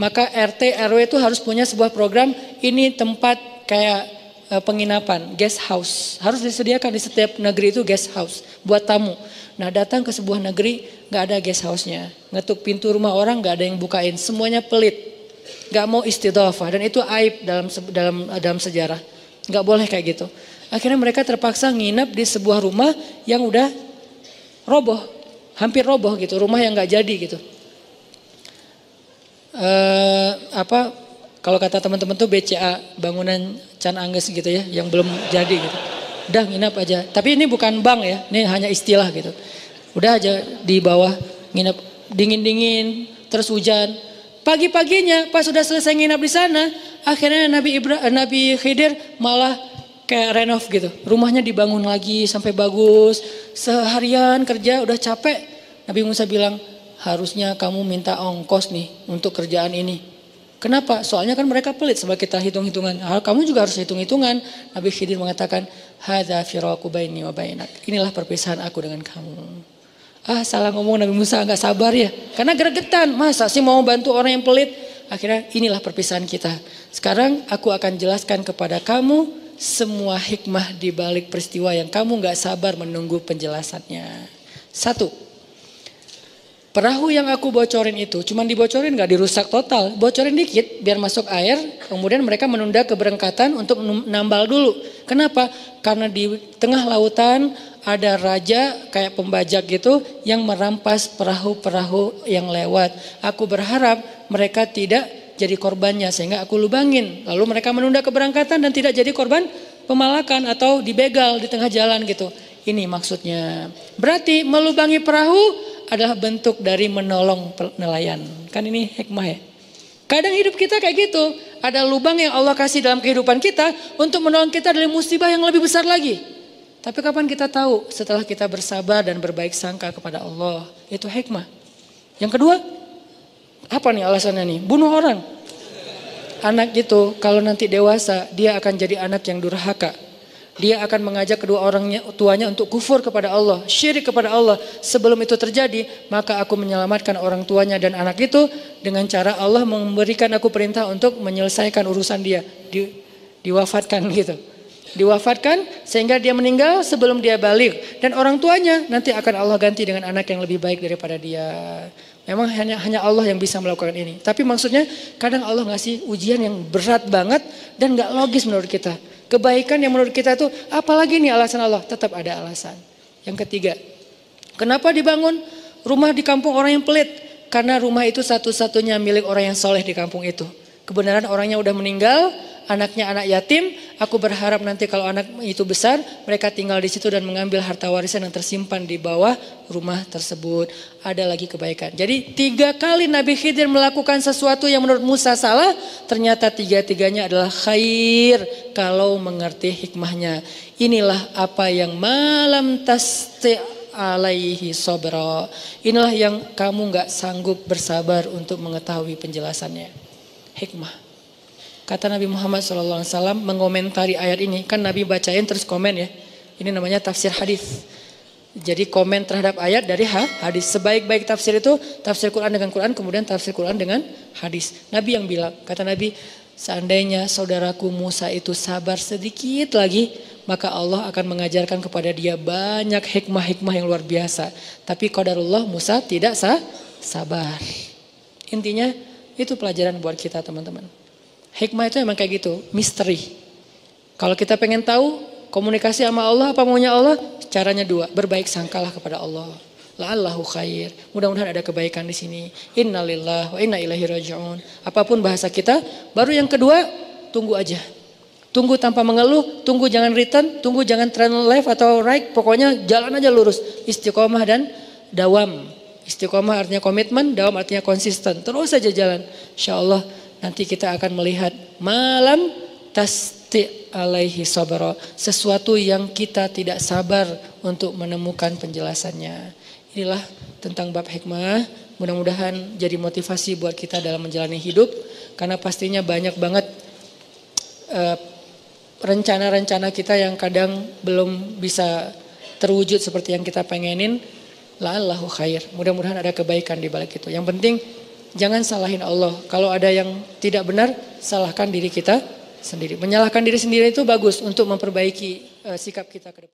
maka RT RW itu harus punya sebuah program ini tempat kayak penginapan, guest house. Harus disediakan di setiap negeri itu guest house buat tamu. Nah datang ke sebuah negeri gak ada guest house-nya. Ngetuk pintu rumah orang gak ada yang bukain. Semuanya pelit. Gak mau istidhafah. Dan itu aib dalam sejarah. Gak boleh kayak gitu. Akhirnya mereka terpaksa nginep di sebuah rumah yang udah roboh. Hampir roboh gitu. Rumah yang gak jadi gitu. Kalau kata teman-teman tuh BCA, bangunan Can Angges gitu ya, yang belum jadi gitu. Udah nginep aja. Tapi ini bukan bank ya, ini hanya istilah gitu. Udah aja di bawah nginep, dingin-dingin, terus hujan. Pagi-paginya pas sudah selesai nginep di sana, akhirnya Nabi Khidir malah kayak renov gitu. Rumahnya dibangun lagi sampai bagus. Seharian kerja udah capek. Nabi Musa bilang, harusnya kamu minta ongkos nih untuk kerjaan ini. Kenapa? Soalnya kan mereka pelit sebab kita hitung-hitungan. Kamu juga harus hitung-hitungan. Nabi Khidir mengatakan, hadza firaqu baini wa bainak. Inilah perpisahan aku dengan kamu. Salah ngomong Nabi Musa, gak sabar ya. Karena gregetan, masa sih mau bantu orang yang pelit. Akhirnya inilah perpisahan kita. Sekarang aku akan jelaskan kepada kamu semua hikmah di balik peristiwa yang kamu gak sabar menunggu penjelasannya. 1. Perahu yang aku bocorin itu, cuman dibocorin gak dirusak total. Bocorin dikit biar masuk air, kemudian mereka menunda keberangkatan untuk nambal dulu. Kenapa? Karena di tengah lautan ada raja kayak pembajak gitu yang merampas perahu-perahu yang lewat. Aku berharap mereka tidak jadi korbannya sehingga aku lubangin. Lalu mereka menunda keberangkatan dan tidak jadi korban pemalakan atau dibegal di tengah jalan gitu. Ini maksudnya. Berarti melubangi perahu adalah bentuk dari menolong nelayan. Kan ini hikmah ya. Kadang hidup kita kayak gitu. Ada lubang yang Allah kasih dalam kehidupan kita untuk menolong kita dari musibah yang lebih besar lagi. Tapi kapan kita tahu? Setelah kita bersabar dan berbaik sangka kepada Allah. Itu hikmah. Yang kedua, apa nih alasannya nih? Bunuh orang. Anak itu kalau nanti dewasa dia akan jadi anak yang durhaka. Dia akan mengajak kedua orang tuanya untuk kufur kepada Allah, syirik kepada Allah. Sebelum itu terjadi, maka aku menyelamatkan orang tuanya dan anak itu dengan cara Allah memberikan aku perintah untuk menyelesaikan urusan dia. Diwafatkan gitu. Diwafatkan sehingga dia meninggal sebelum dia balik. Dan orang tuanya nanti akan Allah ganti dengan anak yang lebih baik daripada dia. Memang hanya Allah yang bisa melakukan ini. Tapi maksudnya kadang Allah ngasih ujian yang berat banget dan gak logis menurut kita. Kebaikan yang menurut kita itu apalagi nih alasan Allah? Tetap ada alasan. Yang ketiga, kenapa dibangun rumah di kampung orang yang pelit? Karena rumah itu satu-satunya milik orang yang soleh di kampung itu. Kebenaran orangnya udah meninggal, anaknya anak yatim. Aku berharap nanti kalau anak itu besar, mereka tinggal di situ dan mengambil harta warisan yang tersimpan di bawah rumah tersebut. Ada lagi kebaikan. Jadi 3 kali Nabi Khidir melakukan sesuatu yang menurut Musa salah, ternyata 3-tiganya adalah khair kalau mengerti hikmahnya. Inilah apa yang malam tasti alaihi sabra. Inilah yang kamu gak sanggup bersabar untuk mengetahui penjelasannya. Hikmah. Kata Nabi Muhammad SAW mengomentari ayat ini. Kan Nabi bacain terus komen ya. Ini namanya tafsir hadis. Jadi komen terhadap ayat dari hadis. Sebaik-baik tafsir itu tafsir Quran dengan Quran. Kemudian tafsir Quran dengan hadis. Nabi yang bilang. Kata Nabi, seandainya saudaraku Musa itu sabar sedikit lagi. Maka Allah akan mengajarkan kepada dia banyak hikmah-hikmah yang luar biasa. Tapi qadarullah Musa tidak sabar. Intinya itu pelajaran buat kita teman-teman. Hikmah itu emang kayak gitu, misteri. Kalau kita pengen tahu komunikasi sama Allah, apa maunya Allah? Caranya 2, berbaik sangkalah kepada Allah. La'allahu khair. Mudah-mudahan ada kebaikan di sini. Innalillahi wa inna ilaihi raji'un. Apapun bahasa kita, baru yang kedua, tunggu aja. Tunggu tanpa mengeluh, tunggu jangan return, tunggu jangan turn left atau right, pokoknya jalan aja lurus. Istiqomah dan dawam. Istiqomah artinya komitmen, dawam artinya konsisten. Terus saja jalan. Insyaallah nanti kita akan melihat malam tasti alaihi sabra. Sesuatu yang kita tidak sabar untuk menemukan penjelasannya. Inilah tentang bab hikmah. Mudah-mudahan jadi motivasi buat kita dalam menjalani hidup. Karena pastinya banyak banget rencana-rencana kita yang kadang belum bisa terwujud seperti yang kita pengenin. La'allahu khair. Mudah-mudahan ada kebaikan di balik itu. Yang penting jangan salahin Allah. Kalau ada yang tidak benar, salahkan diri kita sendiri. Menyalahkan diri sendiri itu bagus untuk memperbaiki sikap kita ke depan.